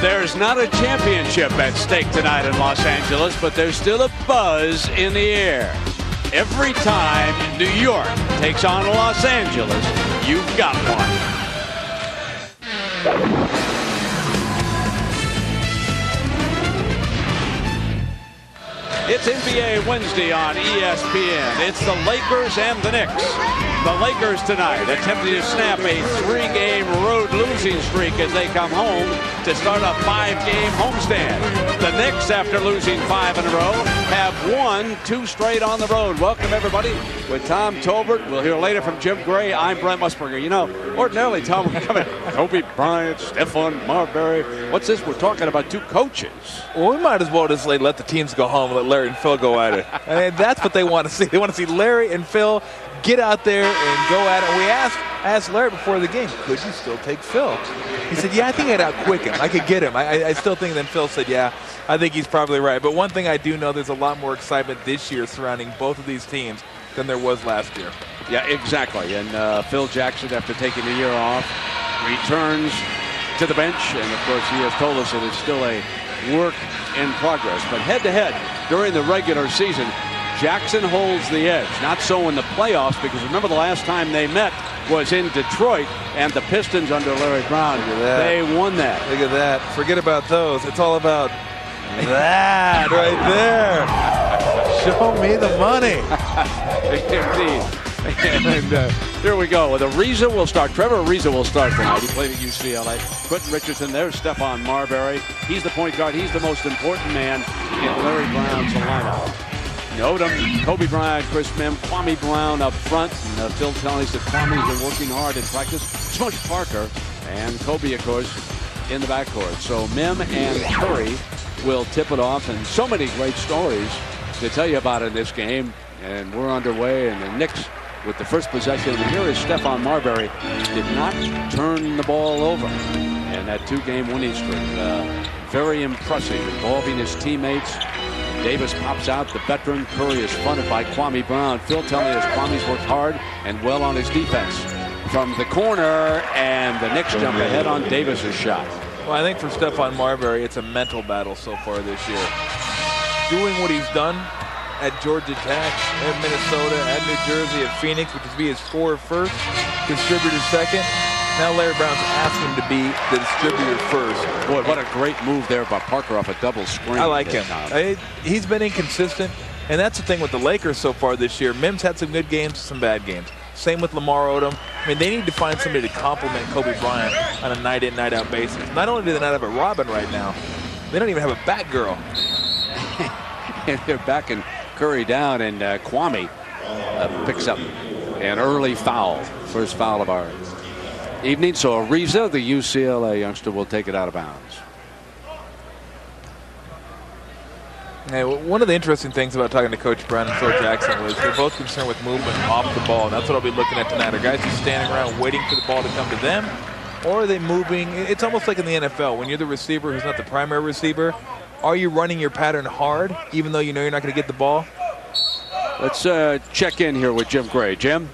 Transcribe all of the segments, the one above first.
There's not a championship at stake tonight in Los Angeles, but there's still a buzz in the air. Every time New York takes on Los Angeles, you've got one. It's NBA Wednesday on ESPN. It's the Lakers and the Knicks. The Lakers tonight attempting to snap a 3-game road losing streak as they come home to start a 5-game homestand. The Knicks, after losing 5 in a row, have won 2 straight on the road. Welcome, everybody, with Tom Tolbert. We'll hear later from Jim Gray. I'm Brent Musburger. You know, ordinarily, Tom, we're coming. Kobe Bryant, Stephon Marbury. What's this? We're talking about 2 coaches. Well, we might as well just let the teams go home and let Larry and Phil go at it. I mean, that's what they want to see. They want to see Larry and Phil get out there and go at it. We asked Larry before the game, could you still take Phil? He said, yeah, I think I'd outquick him. I could get him. I still think. Then Phil said, yeah, I think he's probably right. But one thing I do know, there's a lot more excitement this year surrounding both of these teams than there was last year. Yeah, exactly. And Phil Jackson, after taking a year off, returns to the bench. And, of course, he has told us that it's still a work in progress. But head-to-head during the regular season, Jackson holds the edge. Not so in the playoffs, because remember the last time they met was in Detroit, and the Pistons under Larry Brown, they won that. Look at that. Forget about those. It's all about that right there. Show me the money. Indeed. And here we go. With Ariza will start. Trevor Ariza will start tonight. He played at UCLA. Quentin Richardson, there's Stephon Marbury. He's the point guard. He's the most important man in Larry Brown's lineup. Odom, Kobe Bryant, Chris Mim, Kwame Brown up front. And Phil telling us that Kwame's been working hard in practice. Smush Parker and Kobe, of course, in the backcourt. So Mim and Curry will tip it off. And so many great stories to tell you about in this game. And we're underway. And the Knicks with the first possession. And here is Stephon Marbury. Did not turn the ball over. And that 2-game winning streak. Very impressive, involving his teammates. Davis pops out, the veteran. Curry is fronted by Kwame Brown. Phil telling us Kwame's worked hard and well on his defense. From the corner, and the Knicks jump ahead on Davis's shot. Well, I think for Stephon Marbury, it's a mental battle so far this year. Doing what he's done at Georgia Tech, at Minnesota, at New Jersey, at Phoenix, which is be his scorer first, distributor second. Now Larry Brown's asking him to be the distributor first. Boy, what a great move there by Parker off a double screen. I like him. He's been inconsistent, and that's the thing with the Lakers so far this year. Mim's had some good games, some bad games. Same with Lamar Odom. I mean, they need to find somebody to complement Kobe Bryant on a night-in, night-out basis. Not only do they not have a Robin right now, they don't even have a Batgirl. And they're backing Curry down, and Kwame picks up an early foul. First foul of our evening. So Ariza, the UCLA youngster, will take it out of bounds. Hey, one of the interesting things about talking to Coach Brown and Phil Jackson was they're both concerned with movement off the ball. And that's what I'll be looking at tonight. Are guys just standing around waiting for the ball to come to them? Or are they moving? It's almost like in the NFL. When you're the receiver who's not the primary receiver, are you running your pattern hard even though you know you're not going to get the ball? Let's check in here with Jim Gray. Jim?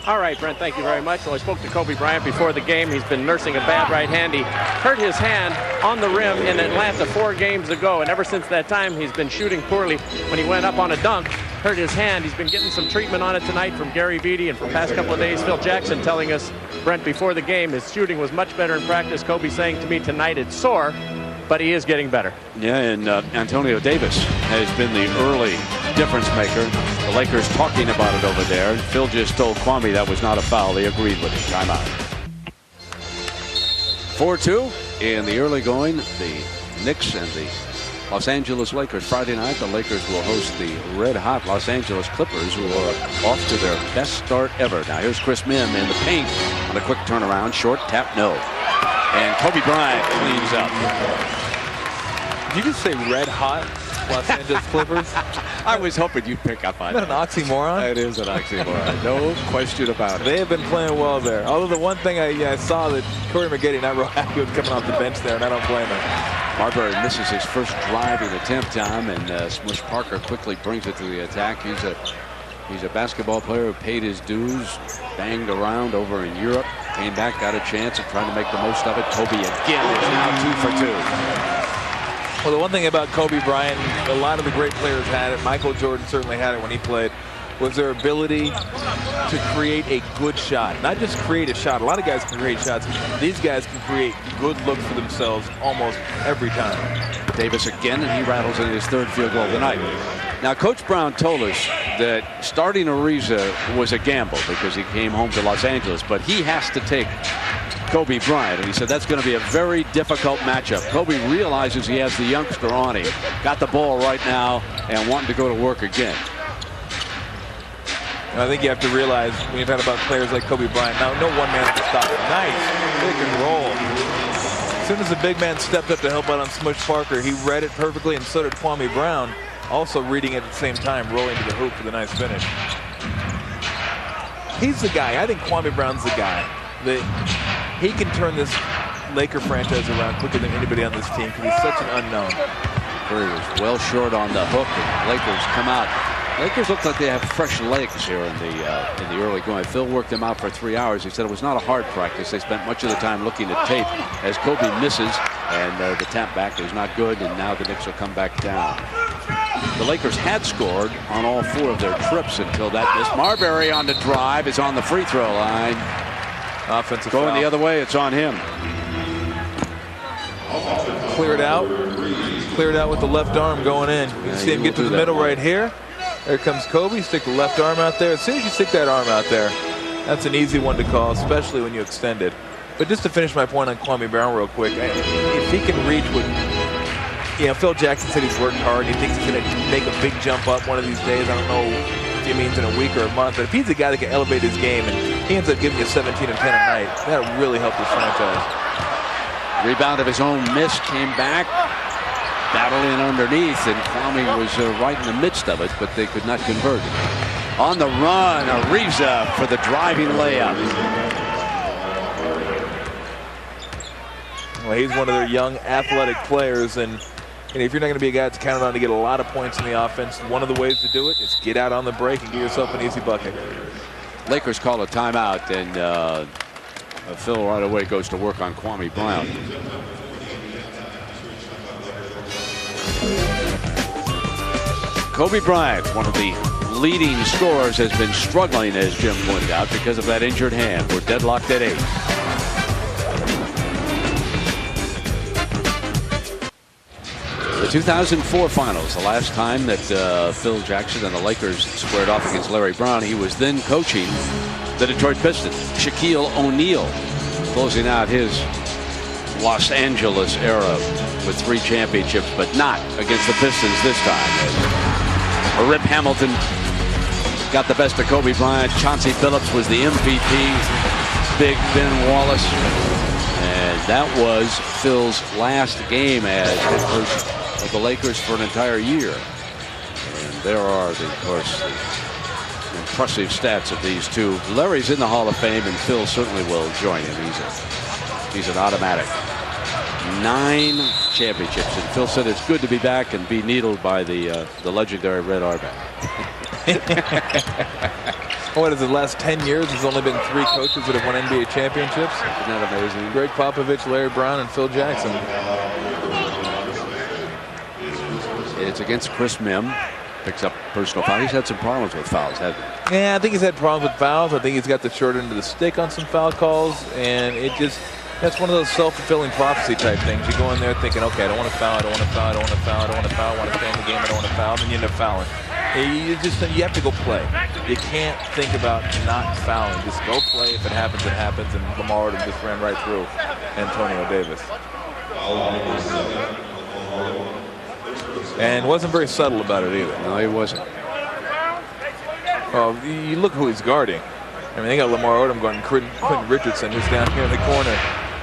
All right, Brent, thank you very much. Well, I spoke to Kobe Bryant before the game. He's been nursing a bad right hand. He hurt his hand on the rim in Atlanta 4 games ago, and ever since that time, he's been shooting poorly. When he went up on a dunk, hurt his hand. He's been getting some treatment on it tonight from Gary Vitti, and for the past couple of days, Phil Jackson telling us, Brent, before the game, his shooting was much better in practice. Kobe saying to me tonight it's sore, but he is getting better. Yeah, and Antonio Davis has been the early difference maker. The Lakers talking about it over there. Phil just told Kwame that was not a foul. They agreed with him. Timeout. 4-2 in the early going. The Knicks and the Los Angeles Lakers. Friday night, the Lakers will host the red-hot Los Angeles Clippers, who are off to their best start ever. Now here's Chris Mim in the paint on a quick turnaround. Short tap, no. And Kobe Bryant cleans up. Did you just say red-hot Los Angeles Clippers? I was hoping you'd pick up on that. Isn't that an oxymoron? It is an oxymoron. No question about it. They have been playing well there. Although the one thing I saw that Corey McGeady not real happy with coming off the bench there, and I don't blame him. Marbury misses his first driving attempt, Tom, and Smush Parker quickly brings it to the attack. He's a basketball player who paid his dues, banged around over in Europe. Came back, got a chance, and trying to make the most of it. Kobe again is now 2 for 2. Well, the one thing about Kobe Bryant, a lot of the great players had it. Michael Jordan certainly had it when he played, was their ability to create a good shot. Not just create a shot. A lot of guys can create shots. These guys can create good looks for themselves almost every time. Davis again, and he rattles in his 3rd field goal of the night. Now, Coach Brown told us that starting Ariza was a gamble because he came home to Los Angeles, but he has to take Kobe Bryant, and he said that's going to be a very difficult matchup. Kobe realizes he has the youngster on him, got the ball right now, and wanting to go to work again. I think you have to realize when you've had about players like Kobe Bryant, now no one man can stop him. Nice, pick and roll. As soon as the big man stepped up to help out on Smush Parker, he read it perfectly, and so did Kwame Brown, also reading it at the same time, rolling to the hoop for the nice finish. He's the guy. I think Kwame Brown's the guy that he can turn this Laker franchise around quicker than anybody on this team because he's such an unknown. Curry was well short on the hook, and Lakers come out. Lakers look like they have fresh legs here in the early going. Phil worked them out for 3 hours. He said it was not a hard practice. They spent much of the time looking at tape as Kobe misses, and the tap back is not good, and now the Knicks will come back down. The Lakers had scored on all 4 of their trips until that miss. Marbury on the drive is on the free throw line. Offensive going foul. The other way, it's on him. Cleared out with the left arm going in. You can see him get to the middle right here. There comes Kobe. Stick the left arm out there. As soon as you stick that arm out there, that's an easy one to call, especially when you extend it. But just to finish my point on Kwame Brown real quick, if he can reach what, Phil Jackson said he's worked hard. He thinks he's going to make a big jump up one of these days. I don't know if he means in a week or a month, but if he's a guy that can elevate his game and he ends up giving you 17 and 10 a night, that'll really help this franchise. Rebound of his own miss, came back, battling underneath, and Kwame was right in the midst of it, but they could not convert it. On the run, Ariza for the driving layup. Well, he's one of their young athletic players, and if you're not going to be a guy that's counted on to get a lot of points in the offense, one of the ways to do it is get out on the break and get yourself an easy bucket. Lakers call a timeout, and Phil right away goes to work on Kwame Brown. Kobe Bryant, one of the leading scorers, has been struggling, as Jim pointed out, because of that injured hand. We're deadlocked at 8. The 2004 finals, the last time that Phil Jackson and the Lakers squared off against Larry Brown. He was then coaching the Detroit Pistons. Shaquille O'Neal closing out his Los Angeles era with 3 championships, but not against the Pistons this time. Rip Hamilton got the best of Kobe Bryant. Chauncey Billups was the MVP. Big Ben Wallace. And that was Phil's last game as head coach of the Lakers for an entire year. And there are, of course, the impressive stats of these two. Larry's in the Hall of Fame, and Phil certainly will join him. He's an automatic. 9 championships, and Phil said it's good to be back and be needled by the legendary Red Auerbach. What is it, the last 10 years there's only been 3 coaches that have won NBA championships? Isn't that amazing? Greg Popovich, Larry Brown, and Phil Jackson. It's against Chris Mim. Picks up personal foul. He's had some problems with fouls, hasn't he? Yeah, I think he's had problems with fouls. I think he's got the short end of the stick on some foul calls, and that's one of those self-fulfilling prophecy type things. You go in there thinking, okay, I don't want to foul, I don't want to foul, I don't want to foul, I don't want to foul, I want to stay in the game, I don't want to foul, and then you end up fouling. You have to go play. You can't think about not fouling. Just go play. If it happens, it happens, and Lamar Odom just ran right through Antonio Davis. And wasn't very subtle about it either. No, he wasn't. Well, you look who he's guarding. I mean, they got Lamar Odom guarding Quentin Richardson, who's down here in the corner.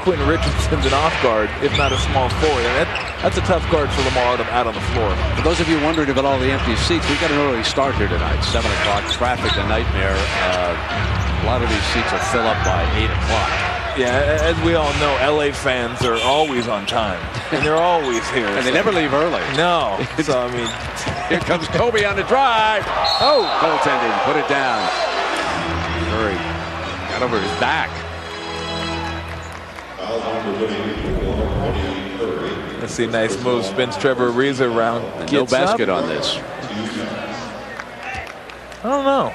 Quentin Richardson's an off guard, if not a small forward. And that's a tough guard for Lamar Odom out on the floor. For those of you wondering about all the empty seats, we've got an early start here tonight. 7 o'clock, traffic a nightmare. A lot of these seats will fill up by 8 o'clock. Yeah, as we all know, LA fans are always on time, and they're always here. And they never leave early. No. So, I mean, here comes Kobe on the drive. Oh, goaltending, put it down. Curry got over his back. Let's see, nice move. Spins Trevor Ariza around. No basket on this. I don't know.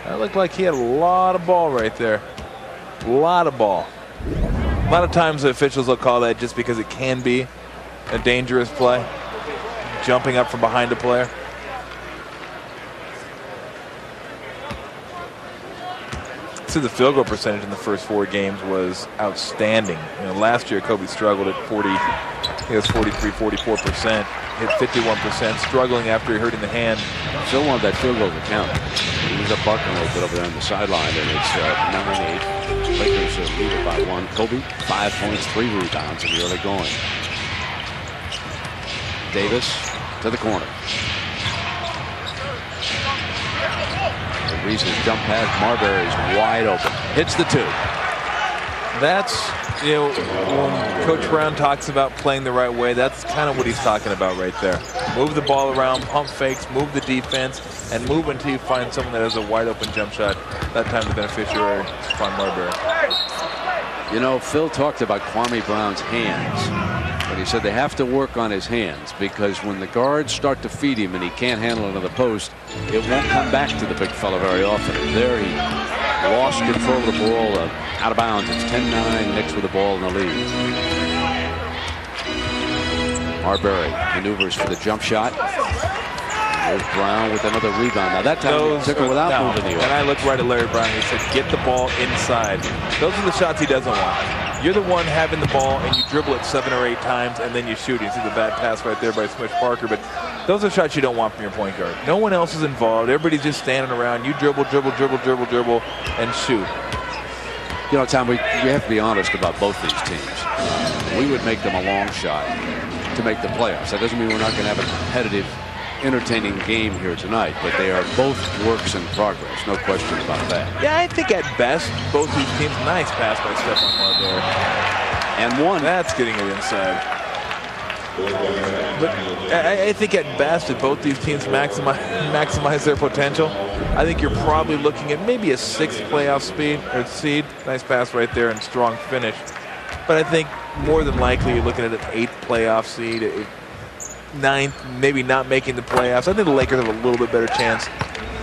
That looked like he had a lot of ball right there. A lot of ball. A lot of times the officials will call that just because it can be a dangerous play. Jumping up from behind a player. So the field goal percentage in the first 4 games was outstanding. Last year Kobe struggled at 40. He was 43, 44%. Hit 51%, struggling after he hurt in the hand. Phil wanted that field goal to count. He was up barking a little bit over there on the sideline, and it's 9-8. Lakers lead it by 1. Kobe, 5 points, 3 rebounds in the early going. Davis to the corner. The reason jump pass, Marbury's wide open. Hits the 2. That's, when Coach Brown talks about playing the right way, that's kind of what he's talking about right there. Move the ball around, pump fakes, move the defense, and move until you find someone that has a wide open jump shot. That time the beneficiary is Quan Marbury. Phil talked about Kwame Brown's hands, but he said they have to work on his hands because when the guards start to feed him and he can't handle it on the post, it won't come back to the big fella very often. And there he lost control of the ball, out of bounds. It's 10-9, Knicks with the ball in the lead. Marbury maneuvers for the jump shot. There's Brown with another rebound. Now that time he took it without moving the And I looked right at Larry Brown and he said, get the ball inside. Those are the shots he doesn't want. You're the one having the ball and you dribble it 7 or 8 times and then you shoot. You see the bad pass right there by Smush Parker, but those are shots you don't want from your point guard. No one else is involved. Everybody's just standing around. You dribble, dribble, dribble, dribble, dribble, and shoot. Tom, we have to be honest about both these teams. We would make them a long shot to make the playoffs. That doesn't mean we're not going to have a competitive, entertaining game here tonight, but they are both works in progress. No question about that. Yeah, I think at best, both these teams, nice pass by Stephon Marbury. And one. That's getting it inside. But I think at best, if both these teams maximize their potential, I think you're probably looking at maybe a 6th playoff seed. Nice pass right there and strong finish. But I think more than likely you're looking at an 8th playoff seed, 9th, maybe not making the playoffs. I think the Lakers have a little bit better chance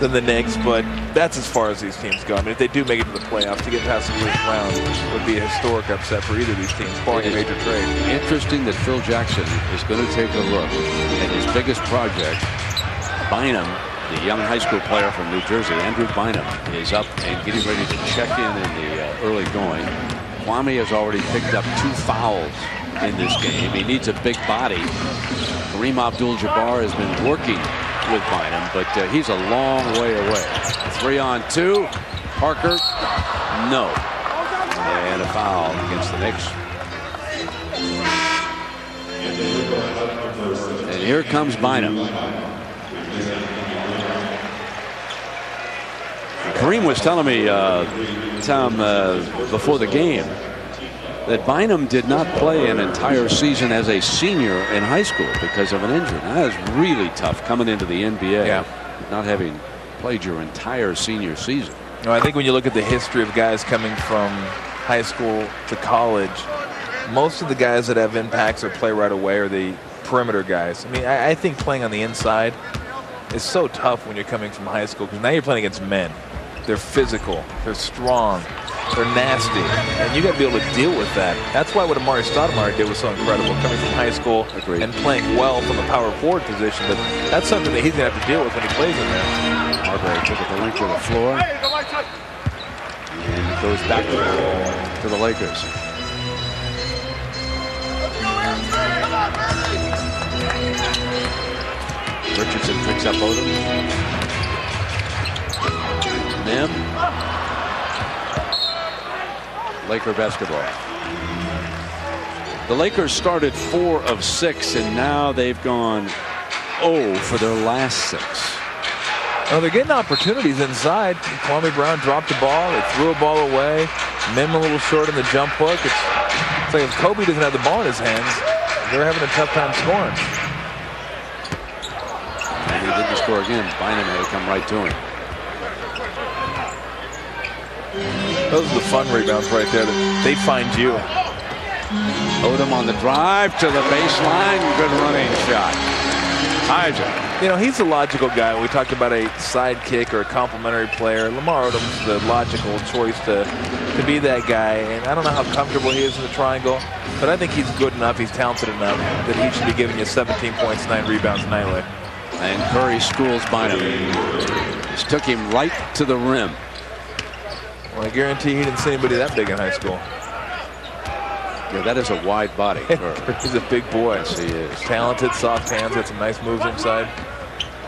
than the Knicks, but that's as far as these teams go. I mean, if they do make it to the playoffs, to get past the first round would be a historic upset for either of these teams, barring a major trade. Interesting that Phil Jackson is going to take a look at his biggest project. Bynum, the young high school player from New Jersey, Andrew Bynum, is up and getting ready to check in the early going. Kwame has already picked up 2 fouls in this game. He needs a big body. Kareem Abdul-Jabbar has been working with Bynum, but he's a long way away. 3-on-2. Parker, no. And a foul against the Knicks. And here comes Bynum. Kareem was telling me, Tom, before the game, that Bynum did not play an entire season as a senior in high school because of an injury. That is really tough coming into the NBA, not having played your entire senior season. I think when you look at the history of guys coming from high school to college, most of the guys that have impacts or play right away are the perimeter guys. I mean, I think playing on the inside is so tough when you're coming from high school because now you're playing against men. They're physical, they're strong, they're nasty, and you got to be able to deal with that. That's why what Amari Stoudemire did was so incredible, coming from high school and playing well from a power forward position. But that's something that he's going to have to deal with when he plays in there. Marbury took it the length of the floor, and it goes back to the Lakers. Richardson picks up Odom. Nim. Laker basketball. The Lakers started 4 of 6, and now they've gone 0 for their last 6. Oh, they're getting opportunities inside. Kwame Brown dropped the ball. They threw a ball away. Mim a little short on the jump hook. It's like if Kobe doesn't have the ball in his hands, they're having a tough time scoring. And he didn't score again. Bynum had to come right to him. Those are the fun rebounds right there. That they find you. Odom on the drive to the baseline. Good running shot. Hijack. You know, he's a logical guy. We talked about a sidekick or a complimentary player. Lamar Odom's the logical choice to be that guy. And I don't know how comfortable he is in the triangle, but I think he's good enough, he's talented enough that he should be giving you 17 points, 9 rebounds nightly. And Curry schools Bynum. Just took him right to the rim. Well, I guarantee he didn't see anybody that big in high school. Yeah, that is a wide body. He's a big boy. Yes, he is. Talented, soft hands, got some nice moves inside.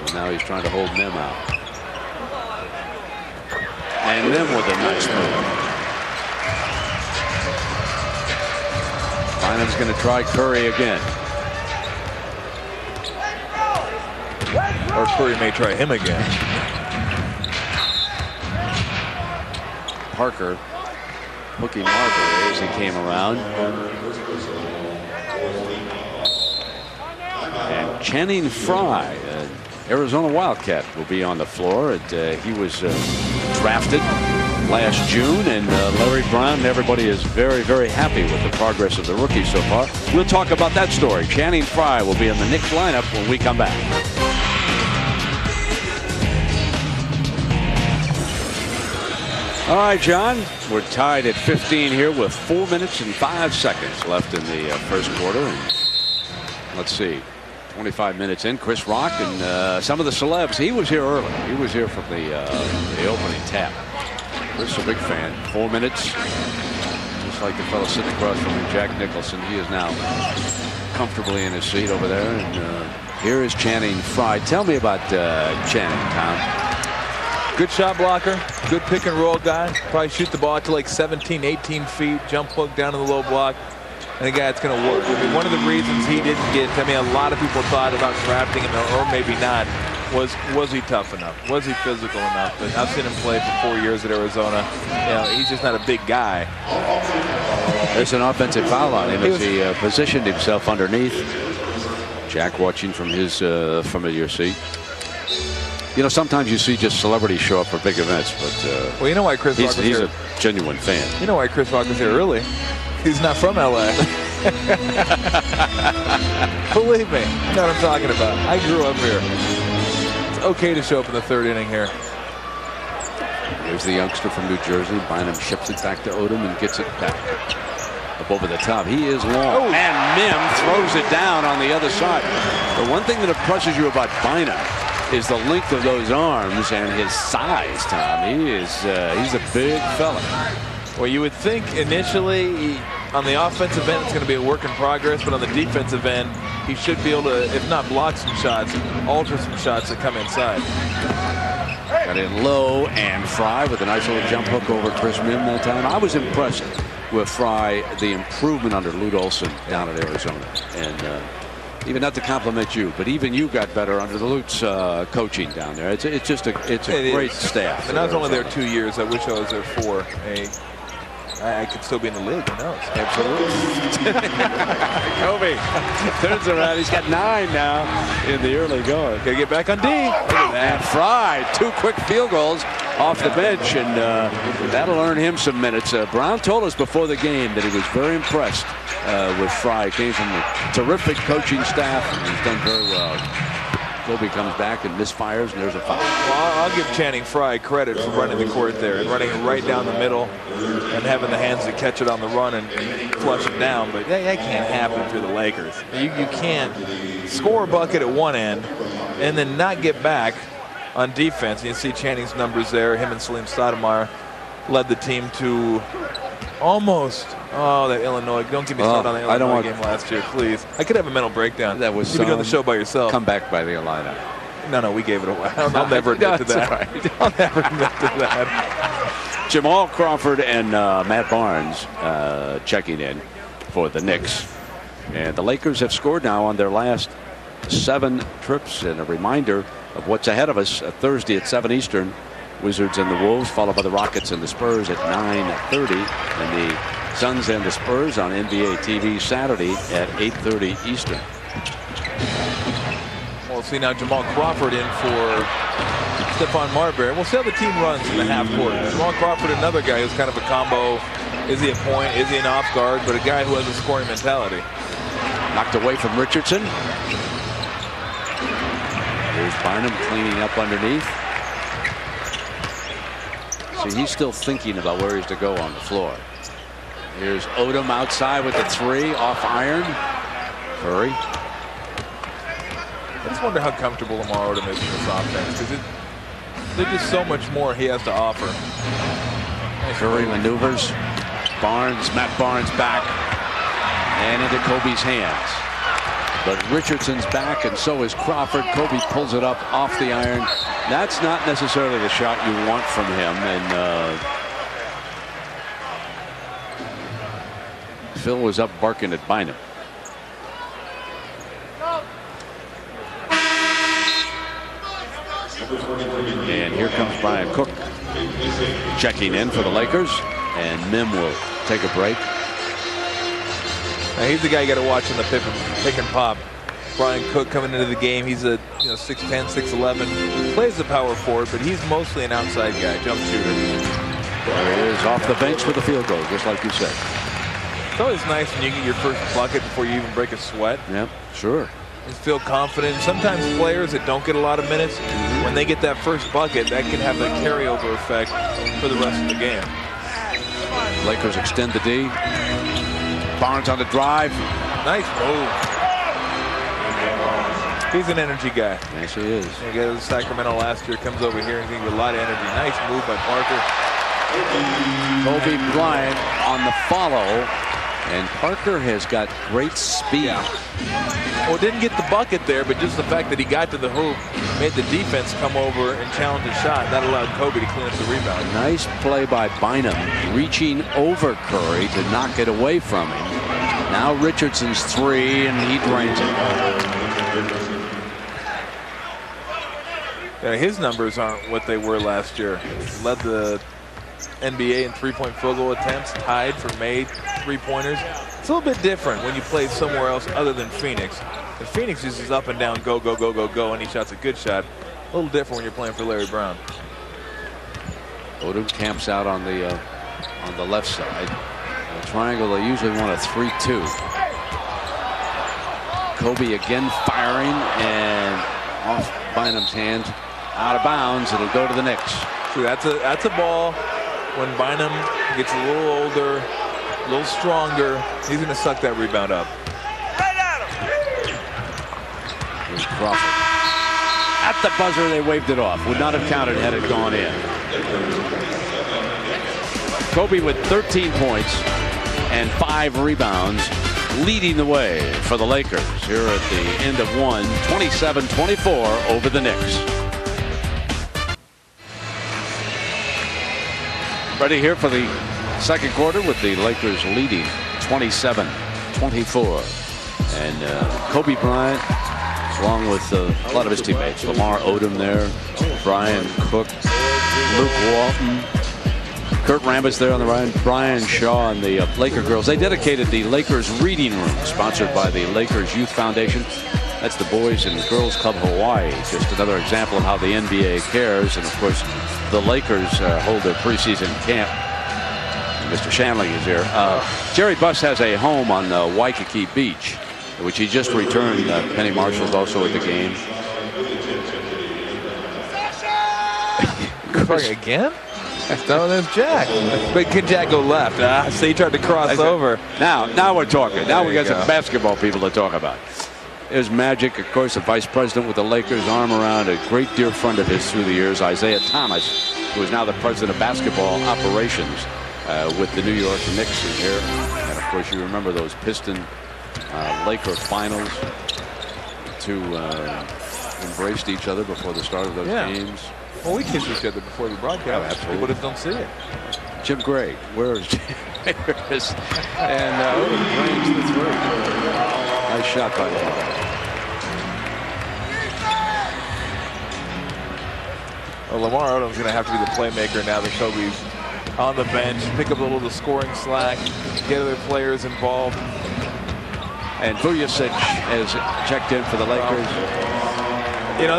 And now he's trying to hold Mim out. And Mim with a nice move. Bynum's going to try Curry again. Or Curry may try him again. Parker hooking Marbury as he came around. And Channing Frye, Arizona Wildcat, will be on the floor. He was drafted last June, and Larry Brown and everybody is very, very happy with the progress of the rookie so far. We'll talk about that story. Channing Frye will be in the Knicks lineup when we come back. All right, John, we're tied at 15 here with 4 minutes and 5 seconds left in the first quarter. And let's see, 25 minutes in. Chris Rock and some of the celebs. He was here early. He was here from the opening tap. Chris is a big fan. 4 minutes, just like the fellow sitting across from him, Jack Nicholson. He is now comfortably in his seat over there. And here is Channing Frye. Tell me about Channing, Tom. Good shot blocker, good pick and roll guy. Probably shoot the ball to like 17, 18 feet, jump hook down in the low block. And a guy that's going to work. I mean, one of the reasons he didn't get, I mean, a lot of people thought about drafting him or maybe not, was he tough enough? Was he physical enough? But I've seen him play for 4 years at Arizona. You know, he's just not a big guy. There's an offensive foul on him as he positioned himself underneath. Jack watching from his familiar seat. You know, sometimes you see just celebrities show up for big events, but well, you know why Chris Rock was he's here? a genuine fan. You know why Chris Rock was here early? He's not from LA. Believe me, you know what I'm talking about. I grew up here. It's okay to show up in the third inning here. Here's the youngster from New Jersey. Bynum ships it back to Odom and gets it back up over the top. He is long. Oh. And Mim throws it down on the other side. The one thing that impresses you about Bynum is the length of those arms and his size, Tom. He's a big fella. Well, you would think initially on the offensive end it's going to be a work in progress, but on the defensive end he should be able to, if not block some shots, alter some shots that come inside. Got in low, and Frye with a nice little jump hook over Chris Mim that time. I was impressed with Frye, the improvement under Lute Olson down at Arizona. And even not to compliment you, but even you got better under the Lute's coaching down there. It's a great staff. And I was only there 2 years. I wish I was there 4. I could still be in the league. Who knows? Absolutely. Kobe turns around. He's got 9 now in the early going. Got to get back on D. And Frye, 2 quick field goals off the bench, and that'll earn him some minutes. Brown told us before the game that he was very impressed with Frye. Came from a terrific coaching staff, and he's done very well. Kobe comes back and misfires, and there's a foul. Well, I'll give Channing Frye credit for running the court there and running it right down the middle and having the hands to catch it on the run and flush it down. But that can't happen if you're the Lakers. You can't score a bucket at one end and then not get back on defense. You see Channing's numbers there. Him and Salim Stoudemire led the team to almost. Oh, that Illinois. Don't get me started on the Illinois game last year, please. I could have a mental breakdown. That was you've been doing the show by yourself. Come back by the Illini. No, we gave it away. I'll never admit to that. Right. I'll never admit to that. Jamal Crawford and Matt Barnes checking in for the Knicks. And the Lakers have scored now on their last 7 trips. And a reminder of what's ahead of us Thursday at 7 Eastern. Wizards and the Wolves, followed by the Rockets and the Spurs at 9:30. And the Suns and the Spurs on NBA TV Saturday at 8:30 Eastern. We'll see now Jamal Crawford in for Stephon Marbury. We'll see how the team runs in the half court. Jamal Crawford, another guy who's kind of a combo Is he a point? Is he an off guard? But a guy who has a scoring mentality. Knocked away from Richardson. Here's Barnum cleaning up underneath. See, he's still thinking about where he's to go on the floor. Here's Odom outside with the 3 off iron. Curry. I just wonder how comfortable Lamar Odom is in this offense, because there's just so much more he has to offer. Nice Curry maneuvers. Matt Barnes back and into Kobe's hands. But Richardson's back, and so is Crawford. Kobe pulls it up off the iron. That's not necessarily the shot you want from him. And Phil was up barking at Bynum. And here comes Brian Cook checking in for the Lakers, and Mim will take a break. Now he's the guy you got to watch in the pick and pop. Brian Cook coming into the game. He's a 6'10", 6'11", plays the power forward, but he's mostly an outside guy, jump shooter. There he is off the bench with a field goal, just like you said. It's always nice when you get your first bucket before you even break a sweat. Yep, sure. You feel confident. Sometimes players that don't get a lot of minutes, when they get that first bucket, that can have a carryover effect for the rest of the game. Lakers extend the D. Barnes on the drive. Nice move. He's an energy guy. Yes, he is. He got to Sacramento last year, comes over here and he's got a lot of energy. Nice move by Parker. Kobe Bryant on the follow, and Parker has got great speed. Yeah. Well, didn't get the bucket there, but just the fact that he got to the hoop made the defense come over and challenge the shot. That allowed Kobe to clean up the rebound. Nice play by Bynum, reaching over Curry to knock it away from him. Now Richardson's 3, and he drains it. Yeah, his numbers aren't what they were last year. He led the NBA in three-point field goal attempts, tied for made three-pointers. It's a little bit different when you play somewhere else other than Phoenix. And Phoenix is just up and down, go, go, go, go, go, and each shot's a good shot. A little different when you're playing for Larry Brown. Odom camps out on the left side. A triangle, they usually want a 3-2. Kobe again firing, and off Bynum's hands, out of bounds. It'll go to the Knicks. See, that's a ball. When Bynum gets a little older, a little stronger, he's going to suck that rebound up. Here's Crawford. At the buzzer, they waved it off. Would not have counted had it gone in. Kobe with 13 points and 5 rebounds, leading the way for the Lakers here at the end of one, 27-24 over the Knicks. Ready here for the second quarter with the Lakers leading 27-24. And Kobe Bryant, along with a lot of his teammates, Lamar Odom there, Brian Cook, Luke Walton, Kurt Rambis there on the right, Brian Shaw, and the Laker girls. They dedicated the Lakers Reading Room, sponsored by the Lakers Youth Foundation. That's the Boys and Girls Club Hawaii. Just another example of how the NBA cares. And of course, the Lakers hold their preseason camp. Mr. Shanley is here. Jerry Buss has a home on Waikiki Beach, which he just returned. Penny Marshall's also at the game. Again? No, there's Jack. But can Jack go left? So he tried to cross over. Now we're talking. Now we got go. some basketball people to talk about. There's Magic, of course, the vice president with the Lakers, arm around a great dear friend of his through the years, Isaiah Thomas, who is now the president of basketball operations with the New York Knicks is here. And of course, you remember those Piston Laker finals. The two embraced each other before the start of those games. Well, we kissed each other before the broadcast. Absolutely. People just don't see it. Jim Gray, where's and Odom drains the 3. Nice shot by Lamar. Well, Lamar Odom's going to have to be the playmaker now that Kobe's on the bench. Pick up a little of the scoring slack, get other players involved. And Vujacic has checked in for the Lakers. You know,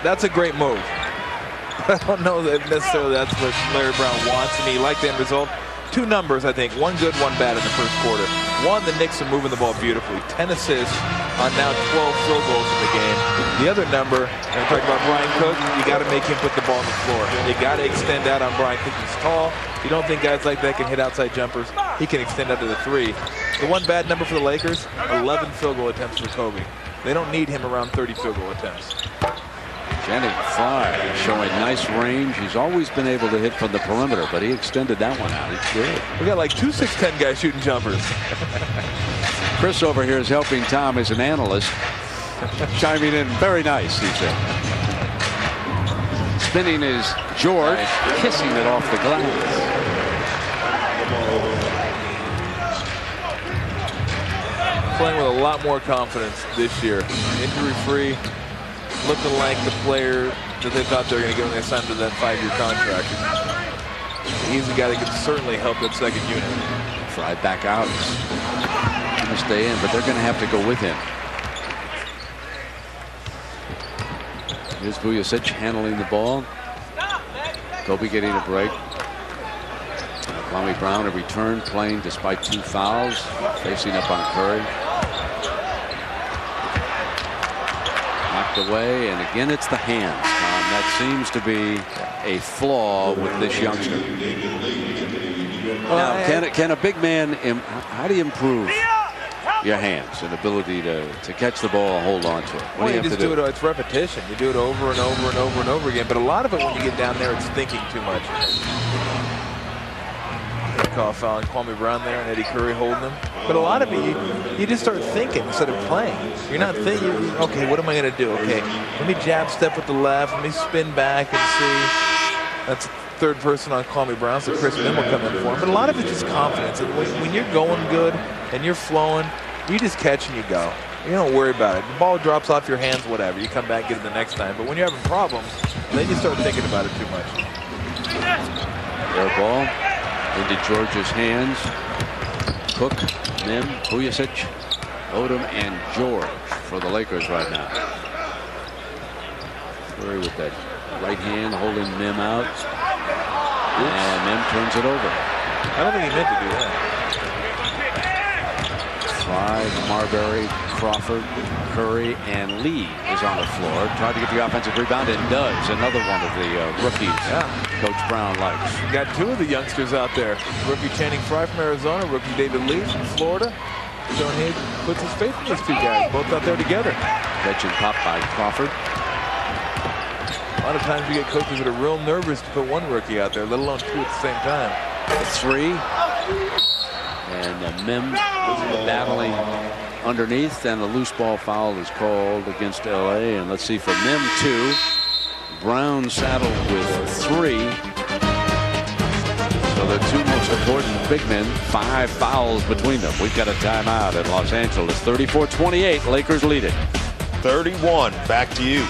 that's a great move. I don't know that necessarily that's what Larry Brown wants, and he liked the end result. two numbers, I think. One good, one bad in the first quarter. One, the Knicks are moving the ball beautifully. 10 assists on now 12 field goals in the game. The other number, and I talked about Brian Cook, you got to make him put the ball on the floor. You got to extend out on Brian Cook. He's tall. You don't think guys like that can hit outside jumpers. He can extend out to the 3. The one bad number for the Lakers, 11 field goal attempts for Kobe. They don't need him around 30 field goal attempts. Channing Frye showing nice range. He's always been able to hit from the perimeter, but he extended that one out. It's good. We got like 2 6'10" guys shooting jumpers. Chris over here is helping Tom as an analyst, chiming in. Very nice, he said. Spinning is George, kissing it off the glass. Playing with a lot more confidence this year. Injury-free, looking like the player that they thought they were going to get when they signed to that 5-year contract. He's a guy that can certainly help that second unit. Fry back out. He's going to stay in, but they're going to have to go with him. Here's Vujacic handling the ball. Kobe getting a break. Kwame Brown a return, playing despite 2 fouls, facing up on Curry. Knocked away, and again it's the hands. That seems to be a flaw with this youngster. Now, can a big man, how do you improve your hands and ability to catch the ball and hold on to it? What do you have to do? It's repetition. You do it over and over and over and over again. But a lot of it, when you get down there, it's thinking too much. Call foul on Kwame Brown there and Eddie Curry holding him. But a lot of it, you just start thinking instead of playing. You're not thinking, okay, what am I going to do? Okay, let me jab step with the left. Let me spin back and see. That's third person on Kwame Brown, so Chris Mimm will come in for him. But a lot of it's just confidence. When you're going good and you're flowing, you just catch and you go. You don't worry about it. The ball drops off your hands, whatever. You come back, get it the next time. But when you're having problems, then you start thinking about it too much. Air ball into George's hands. Cook, Mimm, Vujacic, Odom, and George for the Lakers right now. Curry with that right hand holding Mimm out. And Mimm turns it over. I don't think he meant to do that. Fry, Marbury, Crawford, Curry, and Lee is on the floor. Tried to get the offensive rebound and does. Another one of the rookies Coach Brown likes. You got 2 of the youngsters out there. Rookie Channing Frye from Arizona, rookie David Lee from Florida. John Hayes puts his faith in these 2 guys, both out there together. Catch and pop by Crawford. A lot of times you get coaches that are real nervous to put one rookie out there, let alone 2 at the same time. The 3. And Mimm battling underneath, and a loose ball foul is called against LA. And let's see, for Mimm 2, Brown saddled with 3. So the 2 most important big men, 5 fouls between them. We've got a timeout in Los Angeles. 34-28, Lakers lead it. 31, back to you.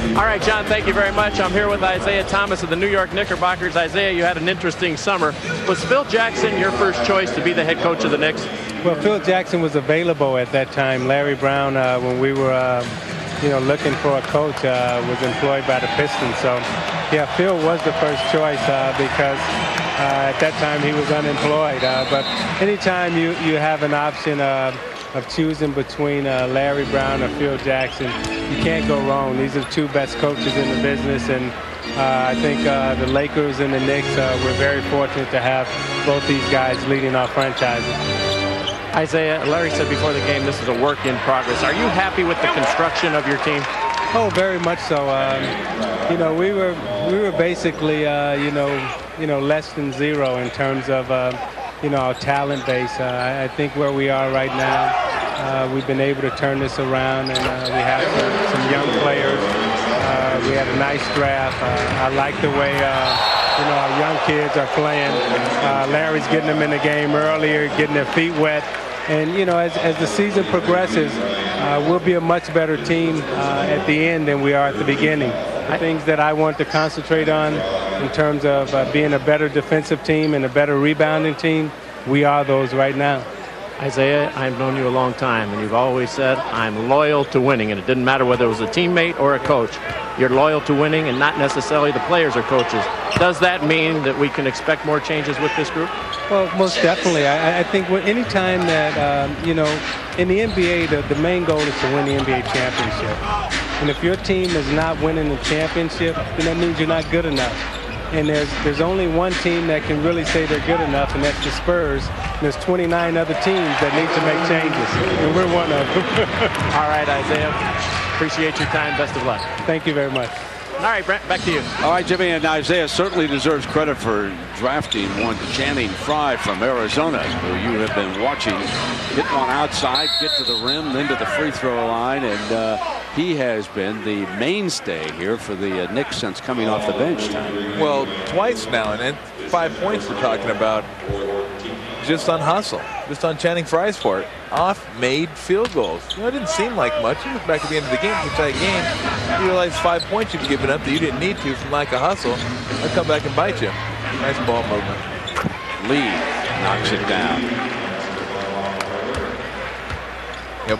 All right, John, thank you very much. I'm here with Isaiah Thomas of the New York Knickerbockers. Isaiah, you had an interesting summer. Was Phil Jackson your first choice to be the head coach of the Knicks? Well, Phil Jackson was available at that time. Larry Brown, when we were, looking for a coach, was employed by the Pistons. So, yeah, Phil was the first choice because at that time he was unemployed. But anytime you have an option of choosing between Larry Brown or Phil Jackson, you can't go wrong. These are the 2 best coaches in the business, and I think the Lakers and the Knicks, we're very fortunate to have both these guys leading our franchises. Isaiah, Larry said before the game, this is a work in progress. Are you happy with the construction of your team? Oh, very much so. We were basically, less than 0 in terms of our talent base. I think where we are right now, we've been able to turn this around, and we have some young players. We had a nice draft. I like the way our young kids are playing. Larry's getting them in the game earlier, getting their feet wet. And, as the season progresses, we'll be a much better team at the end than we are at the beginning. The things that I want to concentrate on in terms of being a better defensive team and a better rebounding team, we are those right now. Isaiah, I've known you a long time, and you've always said, I'm loyal to winning, and it didn't matter whether it was a teammate or a coach. You're loyal to winning and not necessarily the players or coaches. Does that mean that we can expect more changes with this group? Well, most definitely. I think any time that, in the NBA, the main goal is to win the NBA championship. And if your team is not winning the championship, then that means you're not good enough. And there's only one team that can really say they're good enough, and that's the Spurs. And there's 29 other teams that need to make changes, and we're one of them. All right, Isaiah. Appreciate your time. Best of luck. Thank you very much. All right, Brent, back to you. All right, Jimmy, and Isaiah certainly deserves credit for drafting one Channing Frye from Arizona, who you have been watching hit one outside, get to the rim, then to the free throw line, and he has been the mainstay here for the Knicks since coming off the bench. Well, twice now, and 5 points we're talking about just on hustle, just on Channing Frye's part. Off-made field goals. It didn't seem like much. You look back at the end of the game, it's a tight game. You realize 5 points you've given up that you didn't need to from lack of hustle. They'll come back and bite you. Nice ball movement. Lee knocks it down.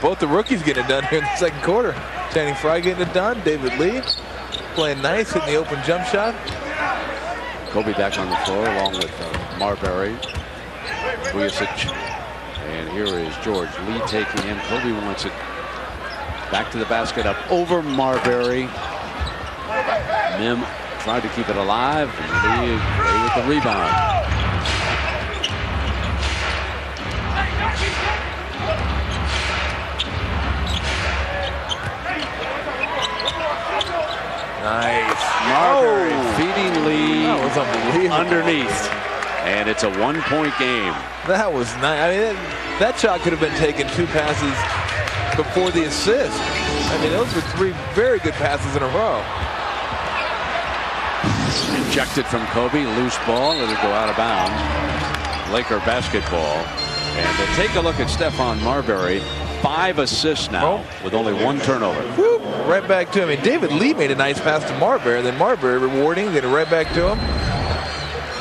Both the rookies getting it done here in the second quarter. Channing Frye getting it done. David Lee playing nice, hitting the open jump shot. Kobe back on the floor along with Marbury, Vujicic. And here is George. Lee taking him. Kobe wants it back to the basket, up over Marbury. Mim tried to keep it alive, and Lee away with the rebound. Nice. Marbury feeding Lee. That was unbelievable. Underneath. And it's a 1-point game. That was nice. I mean, that shot could have been taken 2 passes before the assist. I mean, those were 3 very good passes in a row. Injected from Kobe, loose ball, it'll go out of bounds. Laker basketball. And take a look at Stephon Marbury. 5 assists now with only 1 turnover. Whoop, right back to him. And David Lee made a nice pass to Marbury. Then Marbury rewarding, then right back to him.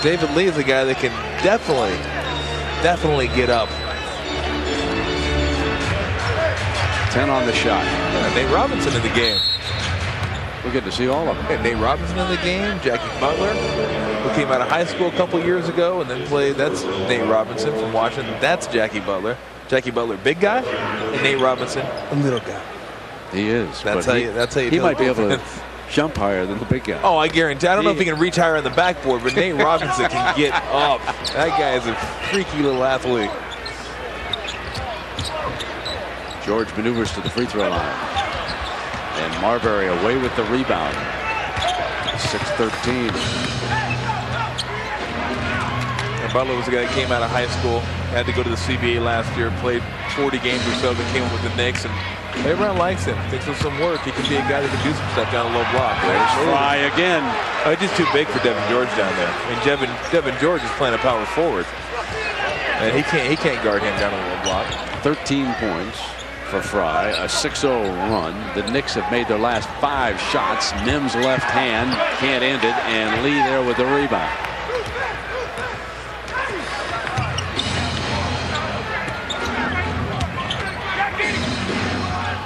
David Lee is a guy that can definitely get up. 10 on the shot. Nate Robinson in the game. We're good to see all of them. And Nate Robinson in the game. Jackie Butler, who came out of high school a couple years ago and then played. That's Nate Robinson from Washington. That's Jackie Butler. Jackie Butler, big guy, and Nate Robinson, a little guy. He is. That's how you. He might be able to jump higher than the big guy. Oh, I guarantee. I don't know if he can reach higher on the backboard, but Nate Robinson can get up. That guy is a freaky little athlete. George maneuvers to the free throw line. And Marbury away with the rebound. 6-13. And Butler was a guy that came out of high school, had to go to the CBA last year, played 40 games or so, that came up with the Knicks, and everyone likes him. Thinks with some work, he can be a guy that can do some stuff down a low block. There's Frye again. Oh, just too big for Devin George down there. And Devin George is playing a power forward, and he can't guard him down a low block. 13 points for Frye, a 6-0 run. The Knicks have made their last 5 shots. Mim's left hand can't end it, and Lee there with the rebound.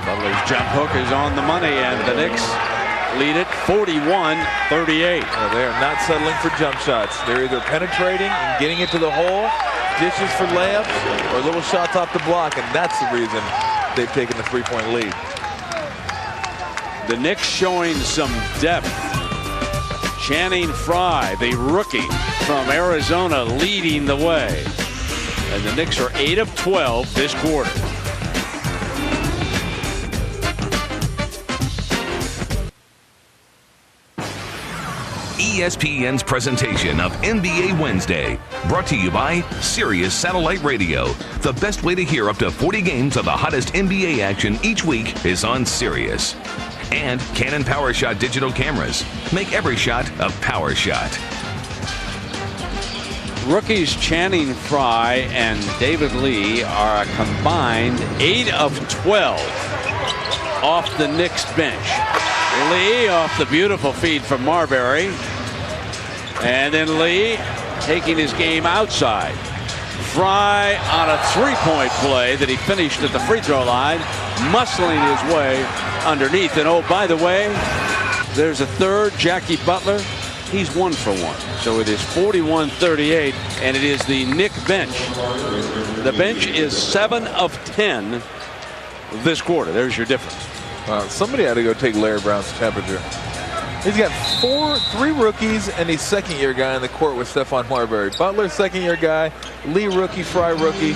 Butler's jump hook is on the money, and the Knicks lead it 41-38. Well, they are not settling for jump shots. They're either penetrating and getting it to the hole, dishes for layups, or little shots off the block, and that's the reason they've taken the 3-point lead. The Knicks showing some depth. Channing Frye, the rookie from Arizona, leading the way. And the Knicks are 8 of 12 this quarter. ESPN's presentation of NBA Wednesday, brought to you by Sirius Satellite Radio. The best way to hear up to 40 games of the hottest NBA action each week is on Sirius. And Canon PowerShot digital cameras. Make every shot a power shot. Rookies Channing Frye and David Lee are a combined 8 of 12 off the Knicks bench. Lee off the beautiful feed from Marbury. And then Lee taking his game outside. Fry on a three-point play that he finished at the free throw line, muscling his way underneath. And oh, by the way, there's a third, Jackie Butler. He's 1 for 1. So it is 41-38, and it is the Knicks bench. The bench is 7 of 10 this quarter. There's your difference. Somebody had to go take Larry Brown's temperature. He's got 3 rookies and a second-year guy on the court with Stephon Marbury. Butler, second-year guy. Lee, rookie. Fry, rookie.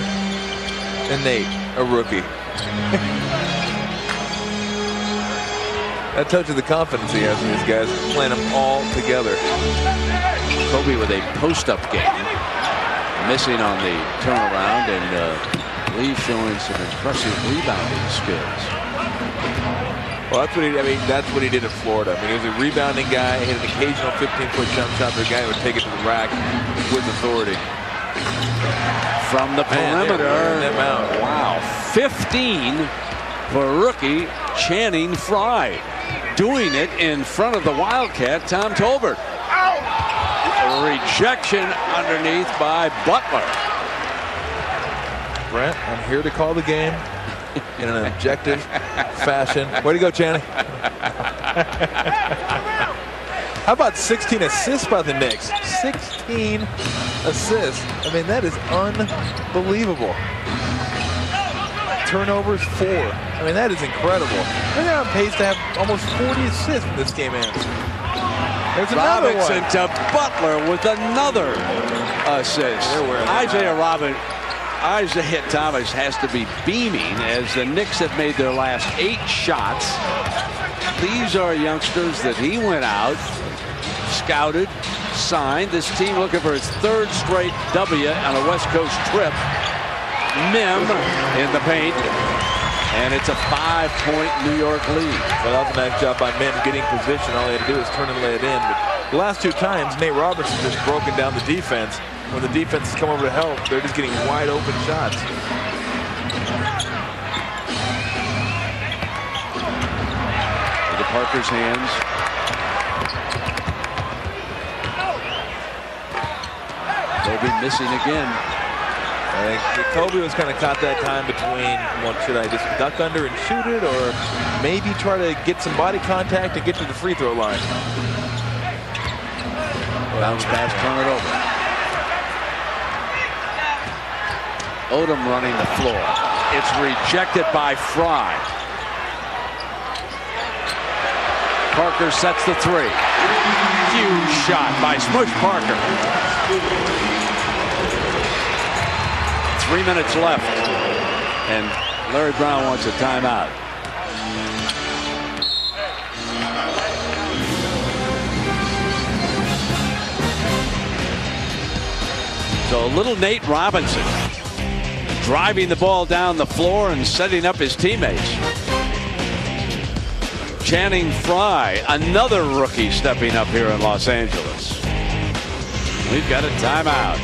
And Nate, a rookie. That tells you the confidence he has in these guys, playing them all together. Kobe with a post-up game. Missing on the turnaround, and Lee showing some impressive rebounding skills. Well, that's what he did at Florida. I mean, he was a rebounding guy, hit an occasional 15-foot jump shot for a guy who would take it to the rack with authority. From the perimeter. Wow. 15 for rookie Channing Frye. Doing it in front of the Wildcat, Tom Tolbert. Rejection underneath by Butler. Brent, I'm here to call the game in an objective fashion. Way to go, Channing. How about 16 assists by the Knicks? 16 assists. I mean, that is unbelievable. Turnovers 4. I mean, that is incredible. They're on pace to have almost 40 assists when this game ends. There's another Robinson one. to Butler with another assist. Isaiah Thomas has to be beaming as the Knicks have made their last 8 shots. These are youngsters that he went out, scouted, signed. This team looking for its 3rd straight W on a West Coast trip. Mim in the paint, and it's a 5-point New York lead. Well, that was a nice job by Mim getting position. All he had to do is turn and lay it in. But the last 2 times, Nate Robertson just broken down the defense. When the defense has come over to help, they're just getting wide open shots. Into Parker's hands. Kobe missing again. I think Kobe was kind of caught that time between, well, should I just duck under and shoot it, or maybe try to get some body contact and get to the free throw line? Bounce pass, turn it over. Odom running the floor. It's rejected by Fry. Parker sets the 3. Huge shot by Smush Parker. 3 minutes left, and Larry Brown wants a timeout. So little Nate Robinson driving the ball down the floor and setting up his teammates. Channing Frye, another rookie stepping up here in Los Angeles. We've got a timeout.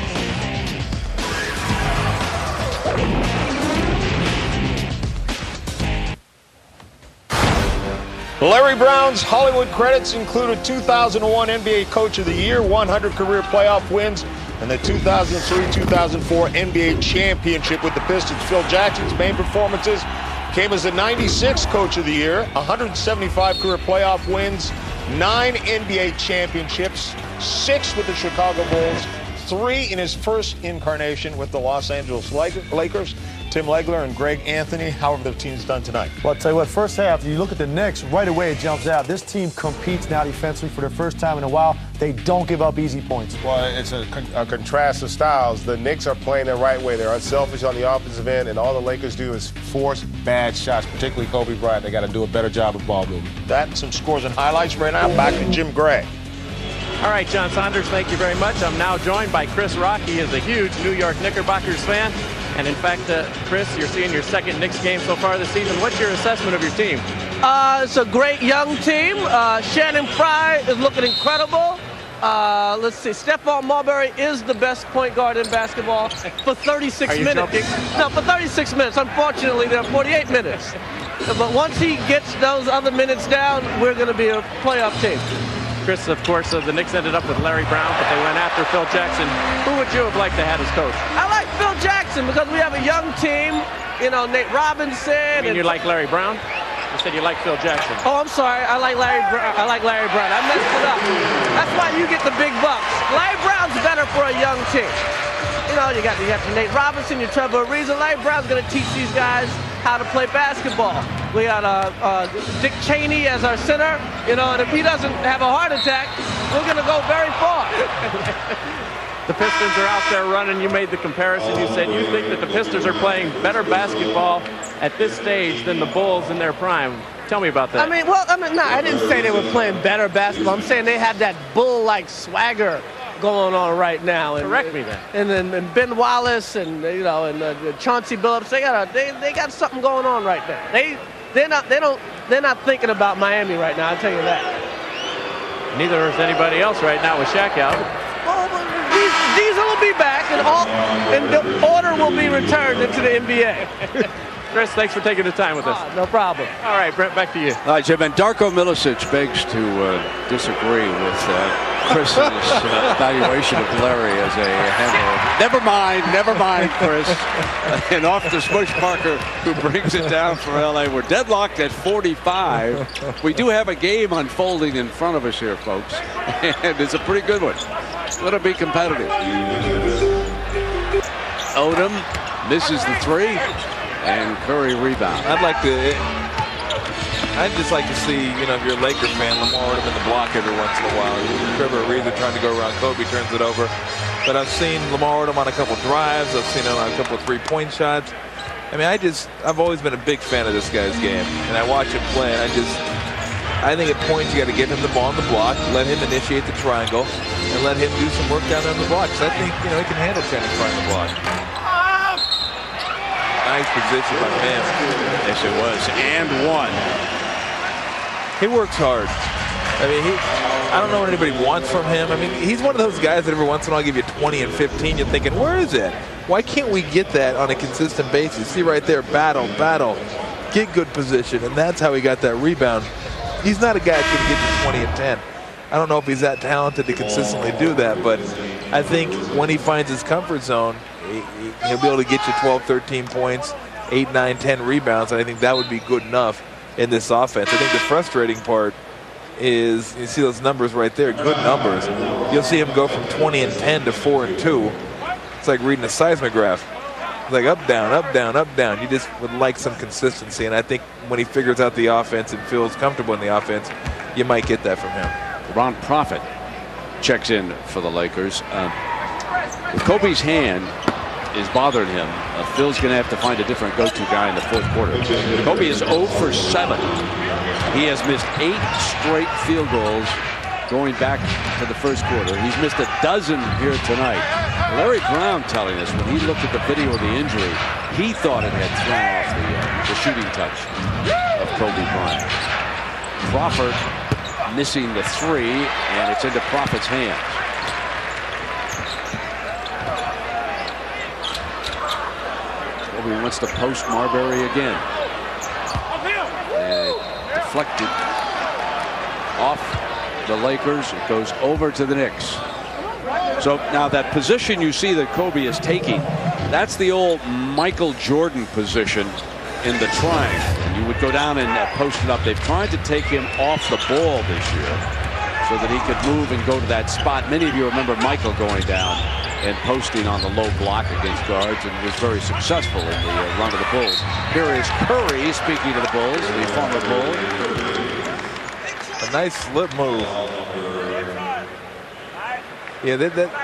Larry Brown's Hollywood credits include a 2001 NBA Coach of the Year, 100 career playoff wins, and the 2003-2004 NBA Championship with the Pistons. Phil Jackson's main performances came as the 96 Coach of the Year, 175 career playoff wins, 9 NBA championships, 6 with the Chicago Bulls, 3 in his first incarnation with the Los Angeles Lakers. Tim Legler and Greg Anthony, how have the teams done tonight? Well, I'll tell you what, first half, you look at the Knicks, right away it jumps out. This team competes now defensively for the first time in a while. They don't give up easy points. Well, it's a contrast of styles. The Knicks are playing the right way. They're unselfish on the offensive end, and all the Lakers do is force bad shots, particularly Kobe Bryant. They got to do a better job of ball movement. That and some scores and highlights right now. Back to Jim Gray. All right, John Saunders, thank you very much. I'm now joined by Chris Rock. He is a huge New York Knickerbockers fan. And in fact, Chris, you're seeing your second Knicks game so far this season. What's your assessment of your team? It's a great young team. Channing Frye is looking incredible. Let's see, Stephon Marbury is the best point guard in basketball for 36 minutes. Joking? No, for 36 minutes. Unfortunately, there are 48 minutes. But once he gets those other minutes down, we're going to be a playoff team. Chris, of course, the Knicks ended up with Larry Brown, but they went after Phil Jackson. Who would you have liked to have as coach? I like Phil Jackson because we have a young team. You know, Nate Robinson. And you like Larry Brown? You said you like Phil Jackson. Oh, I'm sorry. I like Larry Brown. I messed it up. That's why you get the big bucks. Larry Brown's better for a young team. You know, you got your Nate Robinson, your Trevor Ariza. Larry Brown's going to teach these guys how to play basketball. We got Dick Cheney as our center. You know, and if he doesn't have a heart attack, we're going to go very far. The Pistons are out there running. You made the comparison. You said you think that the Pistons are playing better basketball at this stage than the Bulls in their prime. Tell me about that. No, I didn't say they were playing better basketball. I'm saying they have that Bull-like swagger going on right now. And, correct me then. And Ben Wallace and Chauncey Billups, they got something going on right there. They're not thinking about Miami right now. I'll tell you that. Neither is anybody else right now with Shaq out. Diesel will be back, and the order will be returned into the NBA. Chris, thanks for taking the time with us. No problem. All right, Brent, back to you. All right, Jim. And Darko Milicic begs to disagree with Chris's evaluation of Larry as a handler. Never mind, Chris. And off to Smush Parker, who brings it down for LA. We're deadlocked at 45. We do have a game unfolding in front of us here, folks, and it's a pretty good one. It's going to be competitive. Odom misses the three, and Curry rebound. I'd just like to see, if you're a Laker fan, Lamar Odom in the block every once in a while. Trevor Ariza trying to go around Kobe, turns it over. But I've seen Lamar Odom on a couple drives. I've seen him on a couple 3-point shots. I mean, I've always been a big fan of this guy's game, and I watch him play, and I think at points you got to get him the ball on the block, let him initiate the triangle, and let him do some work down on the block. Because I think he can handle trying to triangle block. Nice position by him. Yes, it was. And one. He works hard. I mean, I don't know what anybody wants from him. I mean, he's one of those guys that every once in a while give you 20 and 15. You're thinking, where is it? Why can't we get that on a consistent basis? See right there, battle, get good position, and that's how he got that rebound. He's not a guy that can get you 20 and 10. I don't know if he's that talented to consistently do that, but I think when he finds his comfort zone, he'll be able to get you 12, 13 points, 8, 9, 10 rebounds, and I think that would be good enough in this offense. I think the frustrating part is, you see those numbers right there, good numbers. You'll see him go from 20 and 10 to 4 and 2. It's like reading a seismograph. It's like up, down, up, down, up, down. You just would like some consistency, and I think when he figures out the offense and feels comfortable in the offense, you might get that from him. Ron Profit checks in for the Lakers. If Kobe's hand is bothering him, Phil's going to have to find a different go-to guy in the fourth quarter. Kobe is 0 for 7. He has missed 8 straight field goals going back to the first quarter. He's missed a dozen here tonight. Larry Brown telling us when he looked at the video of the injury, he thought it had thrown off the shooting touch of Kobe Bryant. Crawford missing the 3, and it's into Profit's hands. Kobe wants to post Marbury again. And deflected off the Lakers. It goes over to the Knicks. So now that position you see that Kobe is taking, that's the old Michael Jordan position in the triangle. And you would go down and post it up. They've tried to take him off the ball this year so that he could move and go to that spot. Many of you remember Michael going down and posting on the low block against guards, and was very successful in the run of the Bulls. Here is Curry, speaking of the Bulls, the former Bull. A nice slip move. Yeah,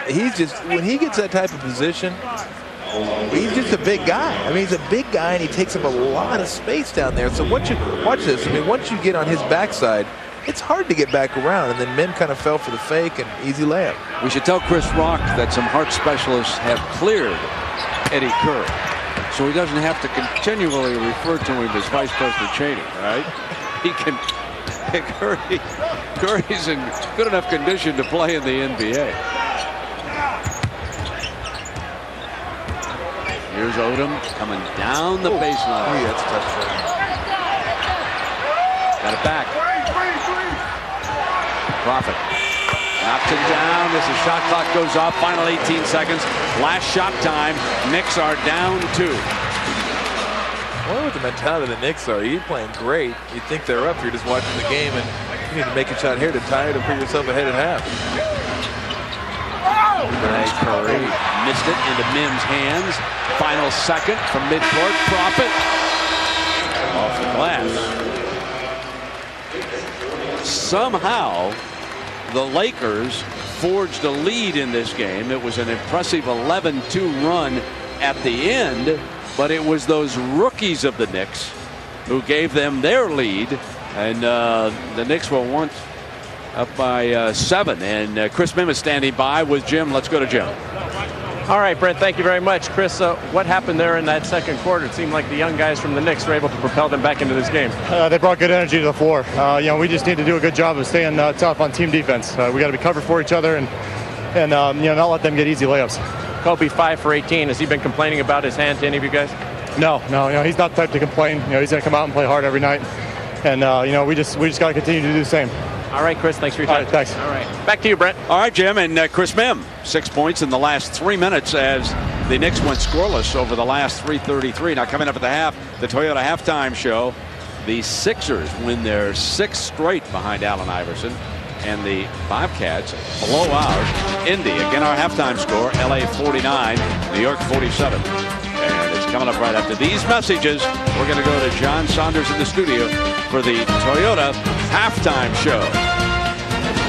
he's just, when he gets that type of position, he's just a big guy. I mean, he's a big guy, and he takes up a lot of space down there. So watch this. I mean, once you get on his backside, it's hard to get back around, and then men kind of fell for the fake and easy layup. We should tell Chris Rock that some heart specialists have cleared Eddie Curry, so he doesn't have to continually refer to him as Vice President Cheney, right? He can. Curry's in good enough condition to play in the NBA. Here's Odom coming down the baseline. Yeah, that's tough for him. Got it back. Profit knocks it down. This is shot clock goes off. Final 18 seconds. Last shot time. Knicks are down 2. Well, with the mentality the Knicks are, you're playing great. You think they're up. You're just watching the game, and you need to make a shot here to tie it and put yourself ahead at half. Nice Curry missed it into Mims' hands. Final second from midcourt. Profit off the glass. Somehow the Lakers forged a lead in this game. It was an impressive 11-2 run at the end, but it was those rookies of the Knicks who gave them their lead, and the Knicks were once up by 7. And Chris Mims is standing by with Jim. Let's go to Jim. All right, Brent, thank you very much. Chris, what happened there in that second quarter? It seemed like the young guys from the Knicks were able to propel them back into this game. They brought good energy to the floor. We just need to do a good job of staying tough on team defense. We got to be covered for each other and not let them get easy layups. Kobe 5 for 18. Has he been complaining about his hand to any of you guys? No, he's not the type to complain. He's going to come out and play hard every night. And, we just got to continue to do the same. All right, Chris, thanks for your time. All right, thanks. All right, back to you, Brent. All right, Jim, and Chris Mims, 6 points in the last 3 minutes as the Knicks went scoreless over the last 3:33. Now coming up at the half, the Toyota halftime show, the Sixers win their 6th straight behind Allen Iverson, and the Bobcats blow out Indy. Again, our halftime score, LA 49, New York 47. And it's coming up right after these messages. We're going to go to John Saunders in the studio for the Toyota halftime show.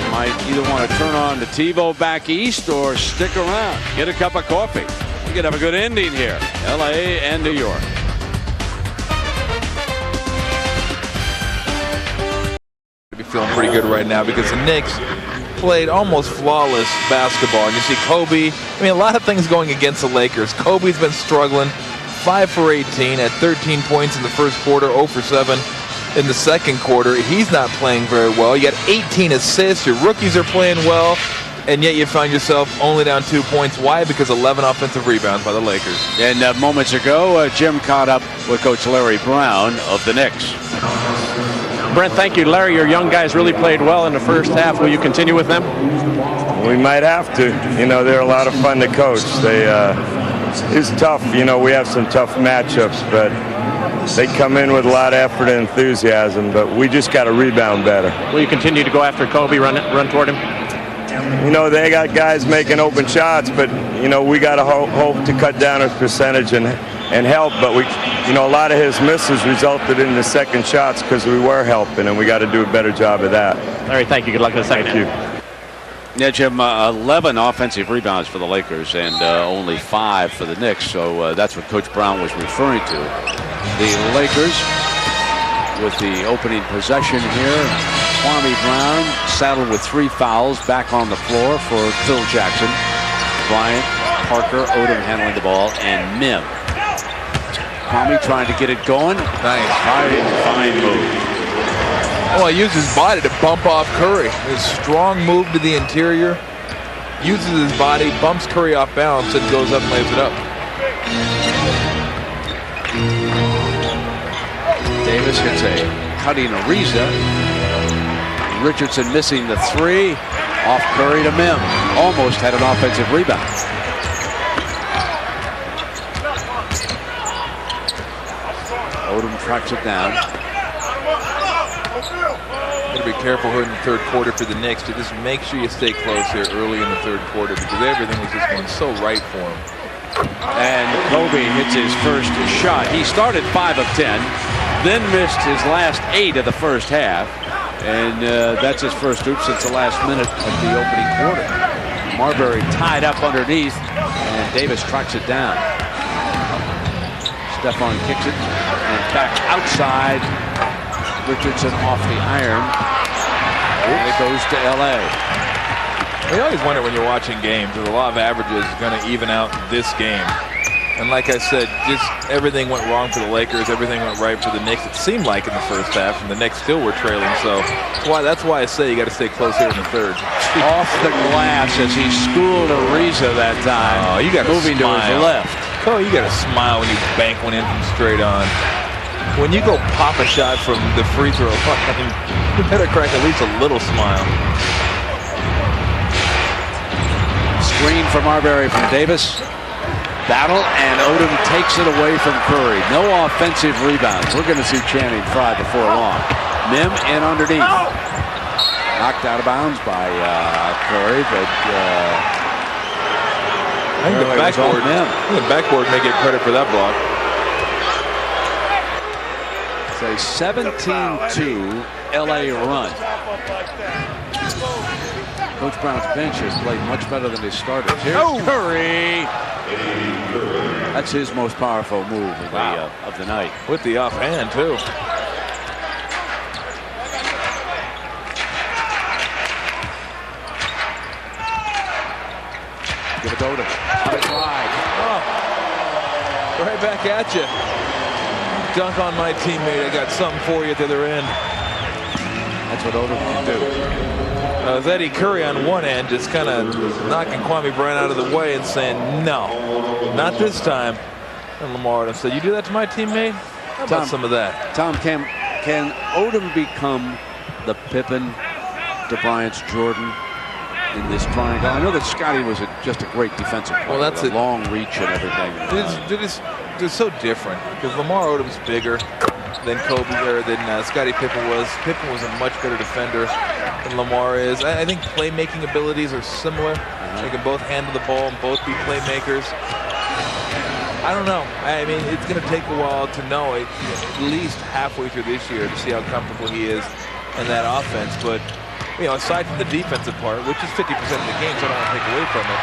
You might either want to turn on the TiVo back east or stick around. Get a cup of coffee. We could have a good ending here. LA and New York. Be feeling pretty good right now because the Knicks played almost flawless basketball. And you see Kobe, a lot of things going against the Lakers. Kobe's been struggling, 5 for 18 at 13 points in the first quarter, 0 for 7 in the second quarter. He's not playing very well. You got 18 assists. Your rookies are playing well, and yet you find yourself only down 2 points. Why? Because 11 offensive rebounds by the Lakers. And moments ago, Jim caught up with Coach Larry Brown of the Knicks. Brent, thank you. Larry, your young guys really played well in the first half. Will you continue with them? We might have to. They're a lot of fun to coach. It's tough. We have some tough matchups, but they come in with a lot of effort and enthusiasm, but we just got to rebound better. Will you continue to go after Kobe, run toward him? They got guys making open shots, but, we got to hope to cut down his percentage and help, but a lot of his misses resulted in the second shots because we were helping, and we got to do a better job of that. Larry, thank you. Good luck in the second half. Thank you. Yeah, Jim, 11 offensive rebounds for the Lakers and only 5 for the Knicks, so that's what Coach Brown was referring to. The Lakers with the opening possession here. Kwame Brown saddled with 3 fouls back on the floor for Phil Jackson. Bryant, Parker, Odom handling the ball, and Mims. Kwame trying to get it going. Nice. Fine move. Well, he used his body to bump off Curry. His strong move to the interior. Uses his body, bumps Curry off balance, and goes up and lays it up. Davis hits a cutting Ariza. Richardson missing the 3. Off Curry to Mims. Almost had an offensive rebound. Odom tracks it down. Got to be careful here in the third quarter for the Knicks to just make sure you stay close here early in the third quarter because everything was just going so right for him. And Kobe hits his first shot. He started 5 of 10, then missed his last 8 of the first half. And that's his first hoop since the last minute of the opening quarter. Marbury tied up underneath, and Davis tracks it down. Stephon kicks it, and back outside. Richardson off the iron. And it goes to L.A. You always wonder when you're watching games, there's a lot of averages going to even out this game. And like I said, just everything went wrong for the Lakers, everything went right for the Knicks. It seemed like in the first half, and the Knicks still were trailing. So that's why I say you got to stay close here in the third. Off the glass as he schooled Ariza that time. Oh, you got to moving to his left. Oh, you got to smile when you bank one in from straight on. when you go pop a shot from the free throw line, you better crack at least a little smile. Screen from Marbury from Davis. Battle, and Odom takes it away from Curry. No offensive rebounds. We're going to see Channing Frye before long. Mim in underneath. Knocked out of bounds by Curry, but I think the backboard may get credit for that block. It's a 17-2 LA run. Coach Brown's bench has played much better than his starters. Here's Curry. That's his most powerful move of the night. With the offhand, too. Give it to Odom. On a drive. Oh. Right back at you. Dunk on my teammate. I got something for you at the other end. That's what Odom can do. With Eddie Curry on one end, just kind of knocking Kwame Bryant out of the way and saying, no, not this time. And Lamar Odom said, you do that to my teammate? How about some of that? Tom, can Odom become the Pippen to Bryant's Jordan in this triangle? I know that Scotty was just a great defensive player. Well, that's a long reach and everything. They're so different because Lamar Odom's bigger than Kobe or than Scottie Pippen was. Pippen was a much better defender than Lamar is. I think playmaking abilities are similar. They can both handle the ball and both be playmakers. I don't know. I mean, it's going to take a while to know it, at least halfway through this year to see how comfortable he is in that offense. But, you know, aside from the defensive part, which is 50% of the game, so I don't want to take away from it,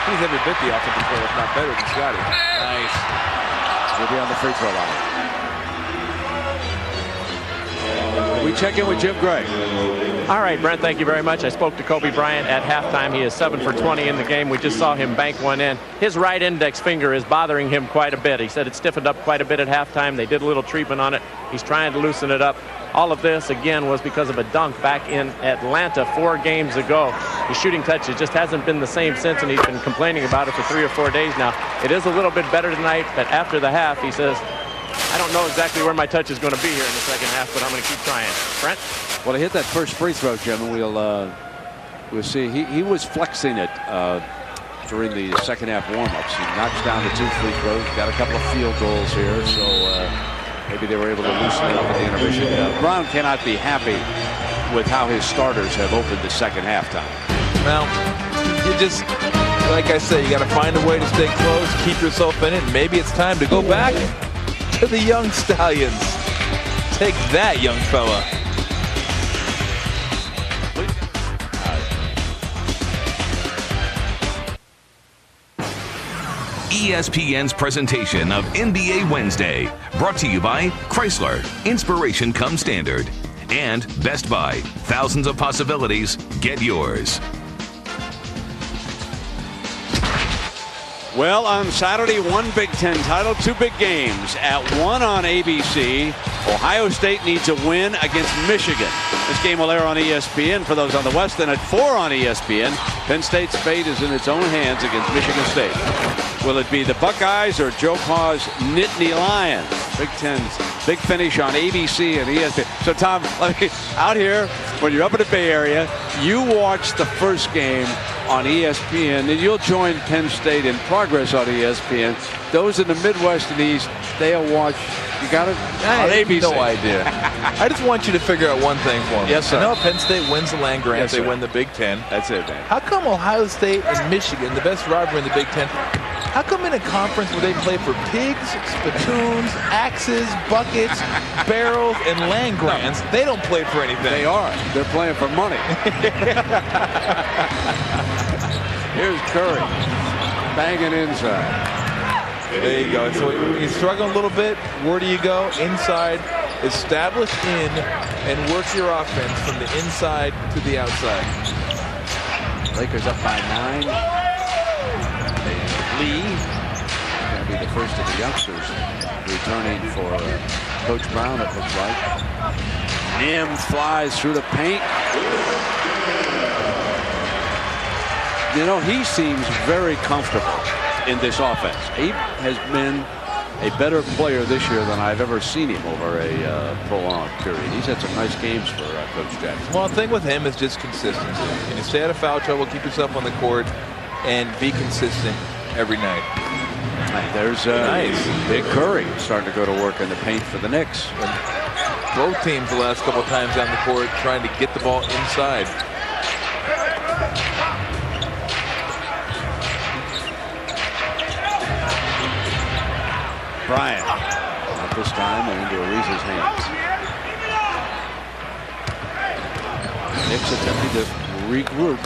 he's every bit the offensive player, if not better than Scotty. Nice. He'll be on the free throw line. We check in with Jim Gray. All right, Brent, thank you very much. I spoke to Kobe Bryant at halftime. He is 7 for 20 in the game. We just saw him bank one in. His right index finger is bothering him quite a bit. He said it stiffened up quite a bit at halftime. They did a little treatment on it. He's trying to loosen it up. All of this, again, was because of a dunk back in Atlanta 4 games ago. His shooting touch just hasn't been the same since, and he's been complaining about it for 3 or 4 days now. It is a little bit better tonight, but after the half, he says, I don't know exactly where my touch is going to be here in the second half, but I'm going to keep trying. Brent? Well, he hit that first free throw, Jim, and we'll see. He was flexing it during the second half warm-ups. He knocks down the 2 free throws, got a couple of field goals here, so maybe they were able to loosen it up at the intermission. Brown cannot be happy with how his starters have opened the second halftime. Well, you just, like I said, you got to find a way to stay close, keep yourself in it. Maybe it's time to go back to the young Stallions. Take that, young fella. ESPN's presentation of NBA Wednesday, brought to you by Chrysler. Inspiration comes standard. And Best Buy. Thousands of possibilities. Get yours. Well, on Saturday, 1 Big Ten title, 2 big games. At 1 on ABC, Ohio State needs a win against Michigan. This game will air on ESPN for those on the West. Then at 4 on ESPN, Penn State's fate is in its own hands against Michigan State. Will it be the Buckeyes or Joe Pa's Nittany Lions? Big Ten's big finish on ABC and ESPN. So, Tom, out here, when you're up in the Bay Area, you watch the first game on ESPN, and you'll join Penn State in progress on ESPN. Those in the Midwest and East, they'll watch. You got it on ABC. No idea. I just want you to figure out one thing for me. Yes, sir. I know Penn State wins the land grant. Yes, they sir. win the Big Ten. That's it, man. How come Ohio State and Michigan, the best rivalry in the Big Ten, how come in a conference where they play for pigs, spittoons, axes, buckets, barrels, and land grants, they don't play for anything? They are. They're playing for money. Here's Curry banging inside. There you go. So when you struggle a little bit, where do you go? Inside, establish in, and work your offense from the inside to the outside. Lakers up by 9. Lee going to be the first of the youngsters returning for Coach Brown, it looks like. Nim flies through the paint. You know, he seems very comfortable in this offense. He has been a better player this year than I've ever seen him over a prolonged period. He's had some nice games for Coach Jackson. Well, the thing with him is just consistency. Can you stay out of foul trouble, keep yourself on the court, and be consistent every night. There's Big Curry starting to go to work in the paint for the Knicks. And both teams the last couple of times down the court trying to get the ball inside. Bryant, at this time, and into Ariza's hands. Knicks attempting to regroup.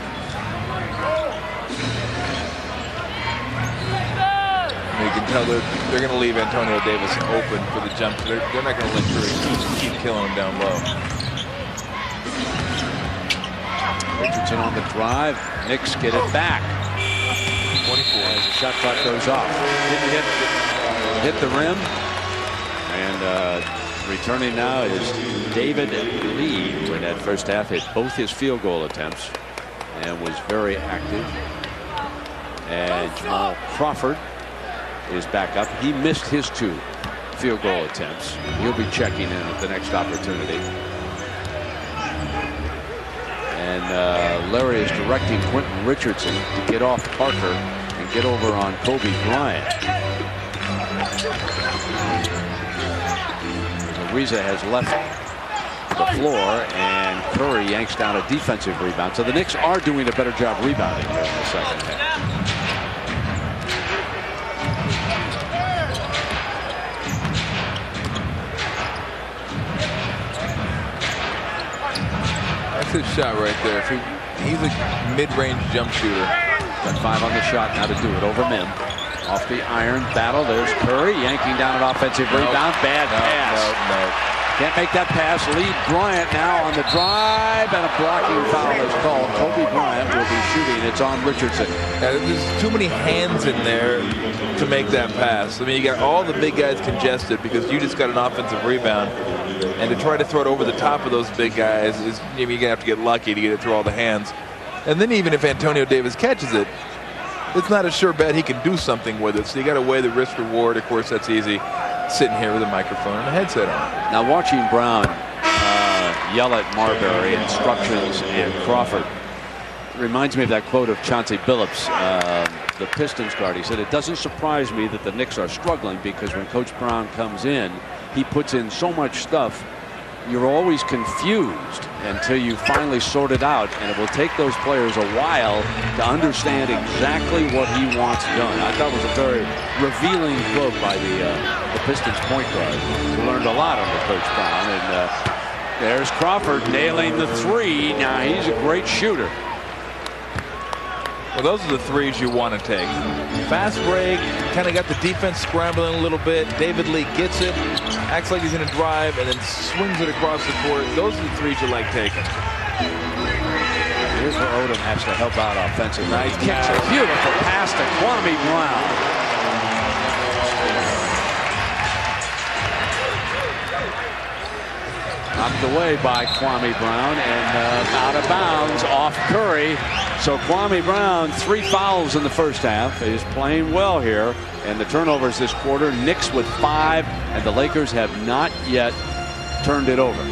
You can tell they're going to leave Antonio Davis open for the jump. They're not going to let Curry keep killing him down low. Richardson on the drive. Knicks get it back. 24 as the shot clock goes off. Hit the rim. And returning now is David Lee, who in that first half hit both his field goal attempts and was very active. And Jamal Crawford is back up. He missed his 2 field goal attempts. He'll be checking in at the next opportunity. And Larry is directing Quentin Richardson to get off Parker and get over on Kobe Bryant. Ariza has left the floor, and Curry yanks down a defensive rebound. So the Knicks are doing a better job rebounding here in the second half. That's his shot right there. He's a mid-range jump shooter. Got 5 on the shot now to do it over Mim. Off the iron battle. There's Curry yanking down an offensive rebound. Bad pass. Can't make that pass. Lead Bryant now on the drive, and a blocking foul is called. Kobe Bryant will be shooting. It's on Richardson. There's too many hands in there to make that pass. I mean, you got all the big guys congested because you just got an offensive rebound, and to try to throw it over the top of those big guys is you're gonna have to get lucky to get it through all the hands. And then even if Antonio Davis catches it, it's not a sure bet he can do something with it. So you got to weigh the risk reward. Of course, that's easy. Sitting here with a microphone and a headset on. Now watching Brown yell at Marbury instructions and Crawford reminds me of that quote of Chauncey Billups, the Pistons guard. He said, "It doesn't surprise me that the Knicks are struggling because when Coach Brown comes in, he puts in so much stuff. You're always confused until you finally sort it out, and it will take those players a while to understand exactly what he wants done." I thought it was a very revealing quote by the Pistons point guard, who learned a lot under Coach Brown. And there's Crawford nailing the 3. Now he's a great shooter. Well, those are the threes you want to take. Fast break, kind of got the defense scrambling a little bit. David Lee gets it, acts like he's going to drive, and then swings it across the court. Those are the threes you like taking. Here's where Odom has to help out offensively. Nice catch. A beautiful pass to Kwame Brown. Knocked away by Kwame Brown and out of bounds off Curry. So Kwame Brown, 3 fouls in the first half, is playing well here. And the turnovers this quarter, Knicks with 5, and the Lakers have not yet turned it over.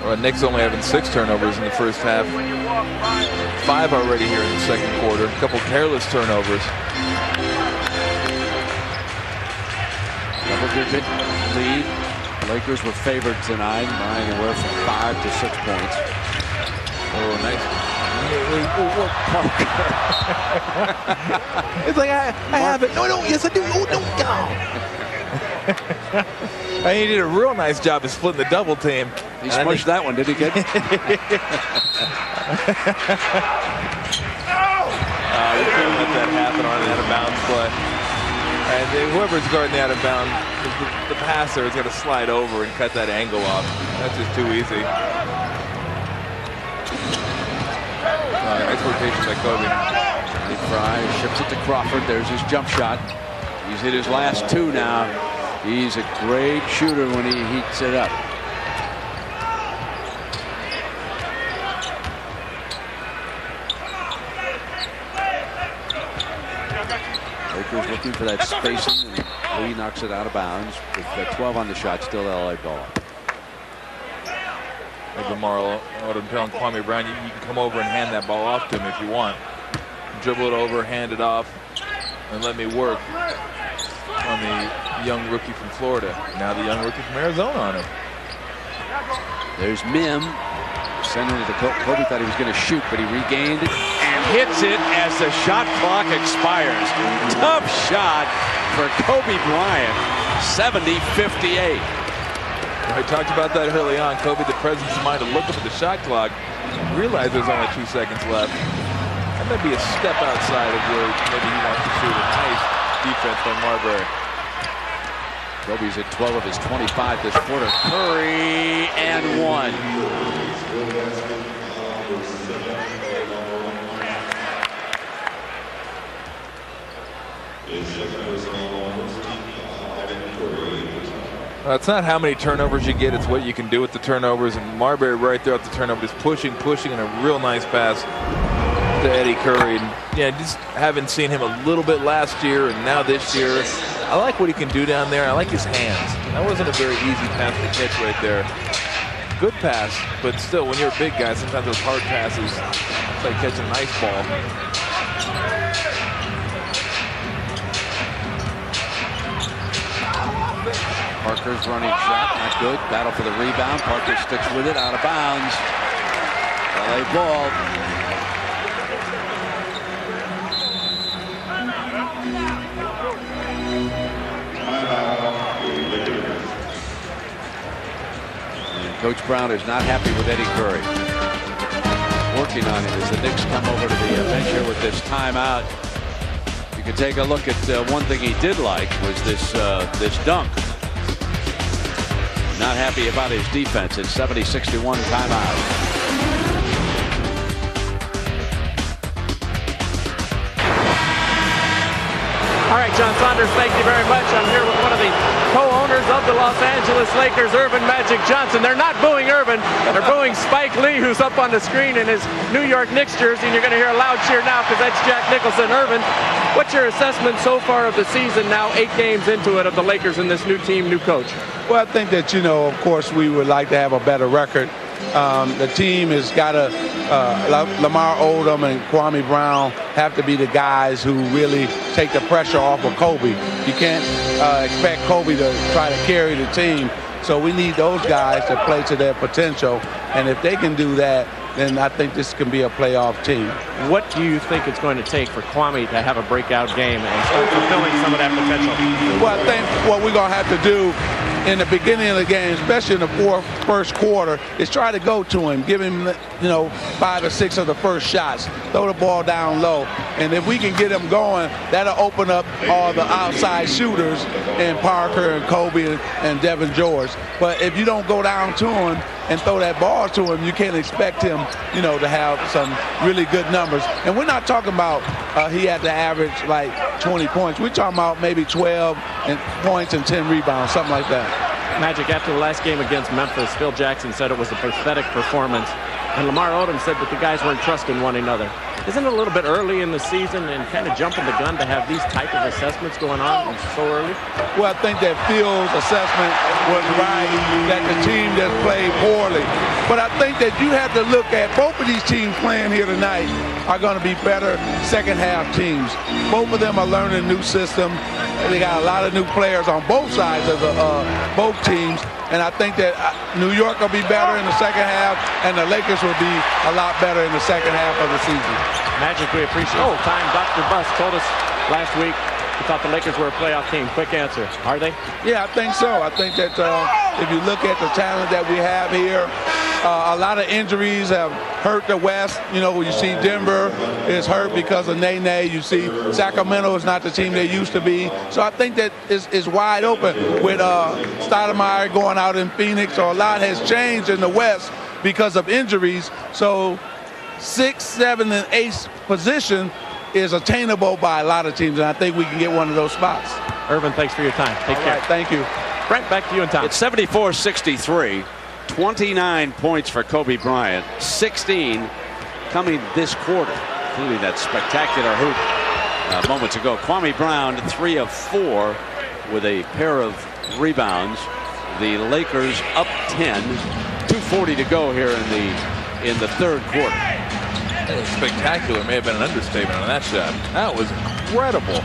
Well, Knicks only having 6 turnovers in the first half. 5 already here in the second quarter. A couple careless turnovers. Double-digit lead. Lakers were favored tonight by anywhere from 5 to 6 points. Oh, nice. It's like, I have it. No, yes, I do. Oh, no, He did a real nice job of splitting the double team. He smushed that one, did he, kid? You couldn't let that happen on an out-of-bounds play. And whoever's guarding the out-of-bounds, the passer is going to slide over and cut that angle off. That's just too easy. Nice rotation by Kobe. He fries, ships it to Crawford. There's his jump shot. He's hit his last 2 now. He's a great shooter when he heats it up. Lakers with looking for that spacing, and Lee knocks it out of bounds with 12 on the shot. Still LA ball. Like Lamar Odom telling Kwame Brown, you can come over and hand that ball off to him if you want. Dribble it over, hand it off, and let me work on the young rookie from Florida. Now the young rookie from Arizona on him. There's Mim. Sending it to Kobe. Thought he was going to shoot, but he regained it and hits it as the shot clock expires. Tough shot for Kobe Bryant. 70-58. I talked about that early on. Kobe, the presence of mind to look up at the shot clock, realize there's only 2 seconds left. That might be a step outside of where maybe he wants to shoot. A nice defense by Marbury. Kobe's at 12 of his 25 this quarter. Curry and 1. It's not how many turnovers you get, it's what you can do with the turnovers. And Marbury right there at the turnover, just pushing, and a real nice pass to Eddie Curry. And yeah, just haven't seen him a little bit last year and now this year. I like what he can do down there. I like his hands. That wasn't a very easy pass to catch right there. Good pass, but still, when you're a big guy, sometimes those hard passes, it's like catching an ice ball. Parker's running shot, not good. Battle for the rebound. Parker sticks with it, out of bounds. LA ball. And Coach Brown is not happy with Eddie Curry. Working on it as the Knicks come over to the bench here with this timeout. You can take a look at one thing he did like was this dunk. Not happy about his defense. It's 70-61 timeout. All right, John Saunders, thank you very much. I'm here with one of the co-owners of the Los Angeles Lakers, Earvin Magic Johnson. They're not booing Earvin. They're booing Spike Lee, who's up on the screen in his New York Knicks jersey, and you're going to hear a loud cheer now because that's Jack Nicholson. Earvin, what's your assessment so far of the season now, 8 games into it, of the Lakers and this new team, new coach? Well, I think that, of course, we would like to have a better record. The team has got to, Lamar Odom and Kwame Brown have to be the guys who really take the pressure off of Kobe. You can't expect Kobe to try to carry the team. So we need those guys to play to their potential. And if they can do that, then I think this can be a playoff team. What do you think it's going to take for Kwame to have a breakout game and start fulfilling some of that potential? Well, I think what we're going to have to do in the beginning of the game, especially in the first quarter, is try to go to him, give him, 5 or 6 of the first shots, throw the ball down low. And if we can get him going, that'll open up all the outside shooters in Parker and Kobe and Devin George. But if you don't go down to him and throw that ball to him, you can't expect him, to have some really good numbers. And we're not talking about he had to average like 20 points. We're talking about maybe 12 points and 10 rebounds, something like that. Magic, after the last game against Memphis, Phil Jackson said it was a pathetic performance, and Lamar Odom said that the guys weren't trusting one another. Isn't it a little bit early in the season and kind of jumping the gun to have these type of assessments going on so early? Well, I think that Phil's assessment was right, that the team just played poorly. But I think that you have to look at both of these teams playing here tonight are going to be better second half teams. Both of them are learning a new system. They got a lot of new players on both sides of both teams. And I think that New York will be better in the second half, and the Lakers will be a lot better in the second half of the season. Magic, we appreciate your time. Dr. Buss told us last week he thought the Lakers were a playoff team. Quick answer. Are they? Yeah, I think so. I think that if you look at the talent that we have here, a lot of injuries have hurt the West. You see Denver is hurt because of Nene. You see Sacramento is not the team they used to be. So I think that is wide open with Stoudemire going out in Phoenix. So a lot has changed in the West because of injuries. So 6th, 7th, and 8th position is attainable by a lot of teams, and I think we can get one of those spots. Earvin, thanks for your time. Take care. Right, thank you. Brent, back to you and Tom. It's 74-63. 29 points for Kobe Bryant. 16 coming this quarter, including that spectacular hoop moments ago. Kwame Brown, 3 of 4 with a pair of rebounds. The Lakers up 10. 2:40 to go here in the third quarter. Spectacular may have been an understatement on that shot. That was incredible.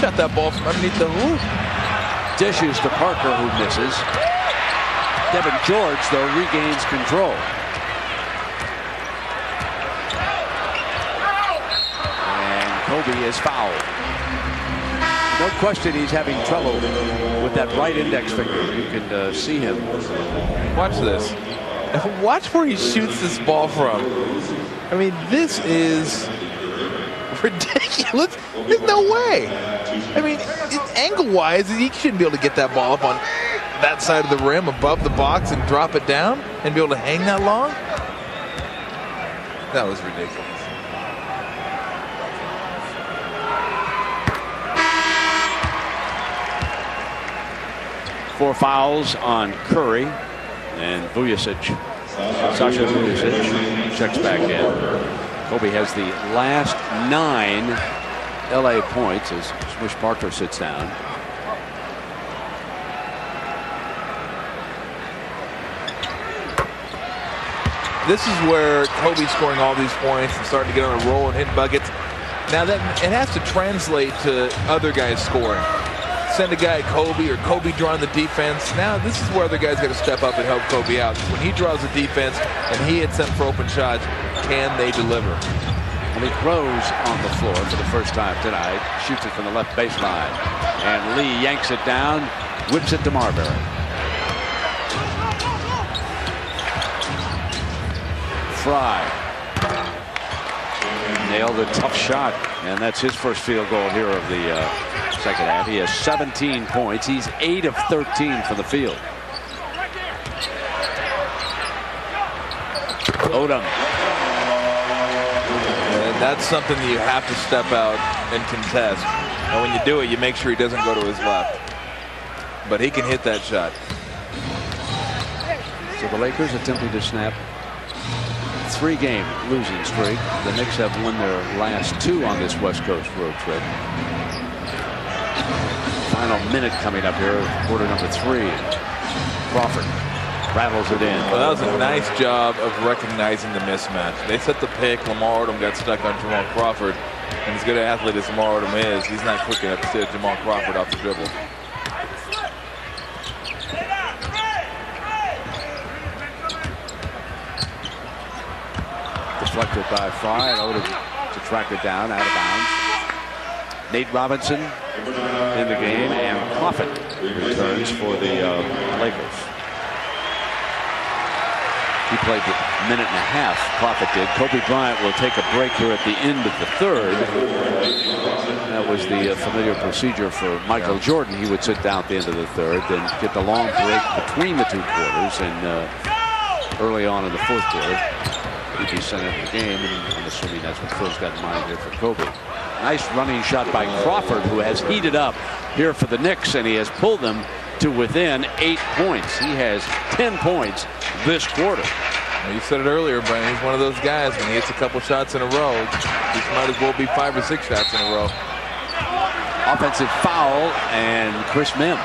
Shot that ball from underneath the hoop. Dishes to Parker, who misses. Devin George, though, regains control. And Kobe is fouled. No question he's having trouble with that right index finger. You can see him. Watch this. Watch where he shoots this ball from. I mean, this is ridiculous. There's no way. I mean, angle-wise, he shouldn't be able to get that ball up on that side of the rim above the box and drop it down and be able to hang that long. That was ridiculous. Four fouls on Curry, and Sasha Vujacic checks back in. Kobe has the last 9 LA points as Swish Parker sits down. This is where Kobe's scoring all these points and starting to get on a roll and hit buckets. Now that it has to translate to other guys scoring. Send a guy Kobe or Kobe drawing the defense. Now this is where other guys got to step up and help Kobe out. When he draws the defense and he hits them for open shots, can they deliver? Malik Rose on the floor for the first time tonight. Shoots it from the left baseline. And Lee yanks it down, whips it to Marbury. Fry nailed a tough shot, and that's his first field goal here of the second half. He has 17 points. He's 8 of 13 from the field. Odom. And that's something that you have to step out and contest. And when you do it, you make sure he doesn't go to his left. But he can hit that shot. So the Lakers attempting to snap 3-game losing streak. The Knicks have won their last 2 on this West Coast road trip. Final minute coming up here, quarter number 3. Crawford rattles it in. Well, that was a nice job of recognizing the mismatch. They set the pick. Lamar Odom got stuck on Jamal Crawford. And as good an athlete as Lamar Odom is, he's not quick enough to sit Jamal Crawford off the dribble. Deflected by Fry, and Odom to track it down, out of bounds. Nate Robinson in the game, and Prophet returns for the Lakers. He played a minute and a half, Prophet did. Kobe Bryant will take a break here at the end of the third. That was the familiar procedure for Michael Jordan. He would sit down at the end of the third, then get the long break between the 2 quarters, and early on in the fourth quarter, he'd be sent into the game, and I'm assuming that's what Phil's got in mind here for Kobe. Nice running shot by Crawford, who has heated up here for the Knicks, and he has pulled them to within 8 points. He has 10 points this quarter. Well, you said it earlier, Brian. He's one of those guys, when he hits a couple shots in a row, he might as well be 5 or 6 shots in a row. Offensive foul, and Chris Mim.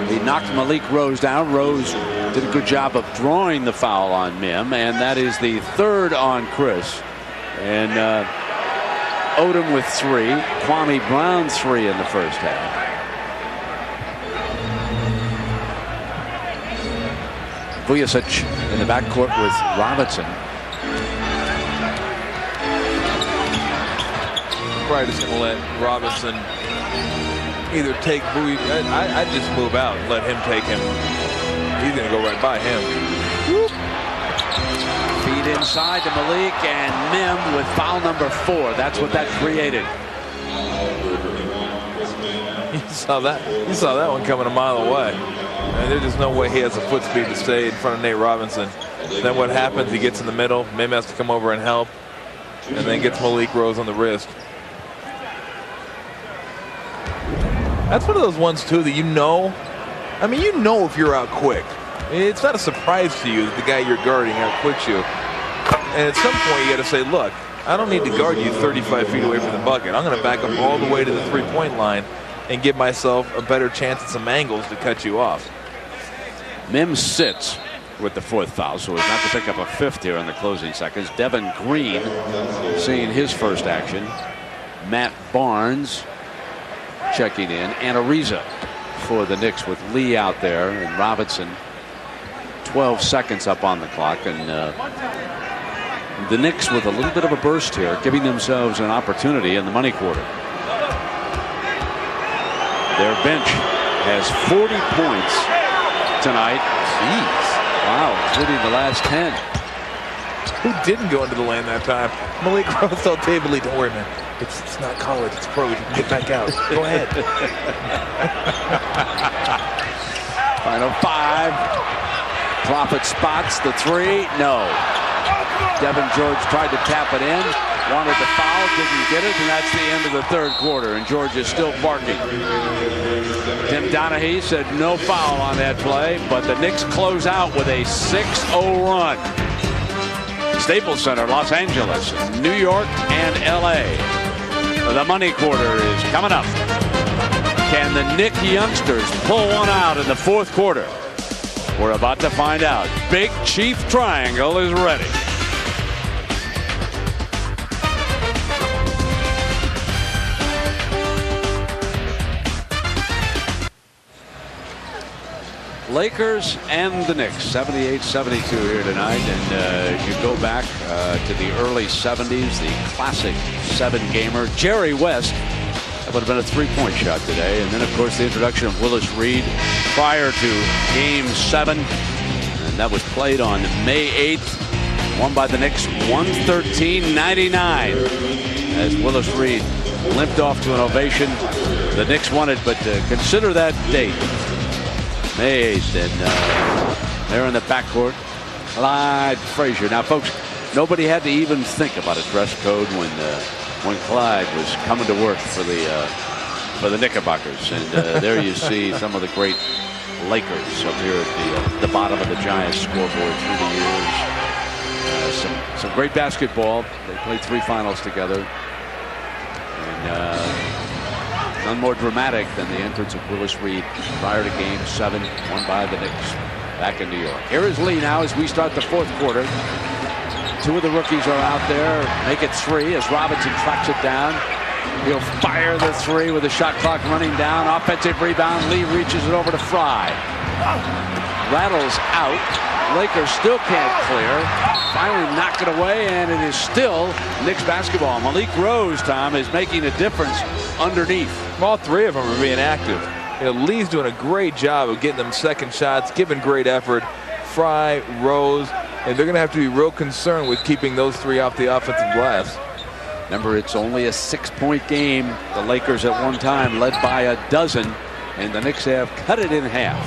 He knocked Malik Rose down. Rose did a good job of drawing the foul on Mim, and that is the 3rd on Chris. And Odom with 3. Kwame Brown 3 in the first half. Vujacic in the backcourt with Robinson. Probably just going to let Robinson either take Vujacic. I'd just move out and let him take him. He's going to go right by him. Whoop. Feed inside to Malik, and Mim with foul number 4. That's what that created. You saw that one coming a mile away. And there's just no way he has the foot speed to stay in front of Nate Robinson. Then what happens? He gets in the middle. Mim has to come over and help, and then gets Malik Rose on the wrist. That's one of those ones too that you know. I mean, you know if you're out quick. It's not a surprise to you that the guy you're guarding outquicks you. And at some point you got to say, look, I don't need to guard you 35 feet away from the bucket. I'm going to back up all the way to the three-point line and give myself a better chance at some angles to cut you off. Mims sits with the 4th foul, so as not to pick up a 5th here in the closing seconds. Devin Green seeing his first action. Matt Barnes checking in. And Ariza for the Knicks with Lee out there and Robinson. 12 seconds up on the clock, and the Knicks with a little bit of a burst here, giving themselves an opportunity in the money quarter. Their bench has 40 points tonight. Jeez. Wow, including the last 10. Who didn't go into the lane that time? Malik Rose told David Lee, don't worry, man. It's not college, it's pro. You can get back out. Go ahead. Final 5. Prophet spots the 3. No. Devin George tried to tap it in. Wanted the foul, didn't get it, and that's the end of the 3rd quarter, and George is still barking. Tim Donaghy said no foul on that play, but the Knicks close out with a 6-0 run. Staples Center, Los Angeles, New York, and LA. The money quarter is coming up. Can the Knicks youngsters pull one out in the 4th quarter? We're about to find out. Big Chief Triangle is ready. Lakers and the Knicks, 78-72 here tonight, and you go back to the early 70s, the classic 7-gamer. Jerry West, that would have been a 3-point shot today, and then of course the introduction of Willis Reed prior to Game 7, and that was played on May 8th, won by the Knicks 113-99 as Willis Reed limped off to an ovation. The Knicks won it, but consider that date. May 8th, and they're in the backcourt. Clyde Frazier. Now, folks, nobody had to even think about a dress code when Clyde was coming to work for the Knickerbockers. And there you see some of the great Lakers up here at the bottom of the Giants scoreboard through the years. Some great basketball. They played 3 finals together. And none more dramatic than the entrance of Willis Reed prior to Game 7, won by the Knicks back in New York. Here is Lee now as we start the 4th quarter. 2 of the rookies are out there. Make it 3 as Robinson tracks it down. He'll fire the 3 with the shot clock running down. Offensive rebound. Lee reaches it over to Fry. Rattles out. Lakers still can't clear. Finally knock it away, and it is still Knicks basketball. Malik Rose, Tom, is making a difference underneath. All 3 of them are being active. Lee's doing a great job of getting them second shots, giving great effort. Fry, Rose, and they're going to have to be real concerned with keeping those 3 off the offensive glass. Remember, it's only a 6-point game. The Lakers at one time led by a dozen, and the Knicks have cut it in half.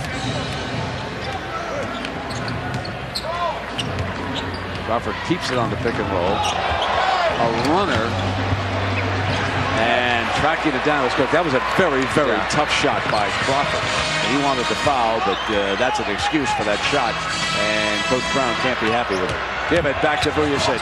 Crawford keeps it on the pick and roll. A runner. And tracking it down was good. That was a very, very tough shot by Crawford. And he wanted the foul, but that's an excuse for that shot. And Coach Brown can't be happy with it. Give it back to Vujacic.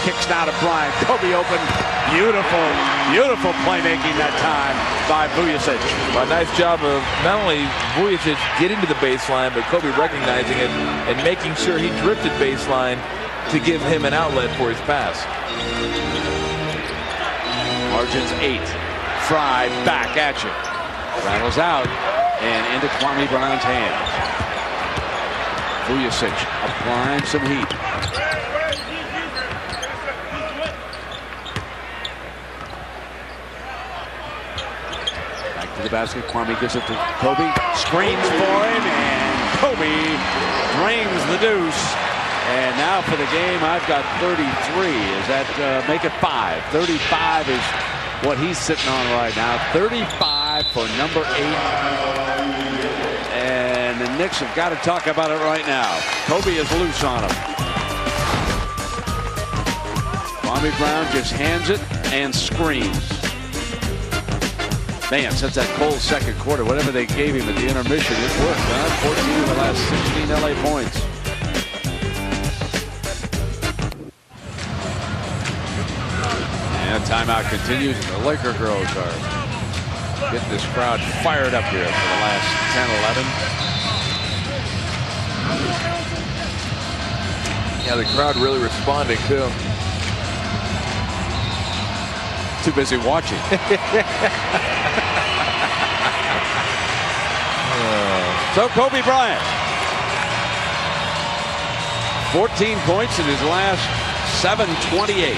Kicks down to Bryant. Kobe open. Beautiful, beautiful playmaking that time by Vujacic. A nice job of not only Vujacic getting to the baseline, but Kobe recognizing it and making sure he drifted baseline to give him an outlet for his pass. Margins 8. Fry back at you. Rattles out and into Kwame Brown's hands. Vujacic applying some heat. Back to the basket. Kwame gives it to Kobe. Screens for him, and Kobe drains the deuce. And now for the game, I've got 33. Is that make it 5? 35 is what he's sitting on right now. 35 for number 8. And the Knicks have got to talk about it right now. Kobe is loose on him. Kwame Brown just hands it and screams. Man, since that cold second quarter, whatever they gave him at the intermission, it worked, huh? 14 of the last 16 LA points. timeout continues, and the Laker girls are getting this crowd fired up here for the last 10-11. Yeah, the crowd really responding too. Too busy watching. So Kobe Bryant, 14 points in his last 7:28.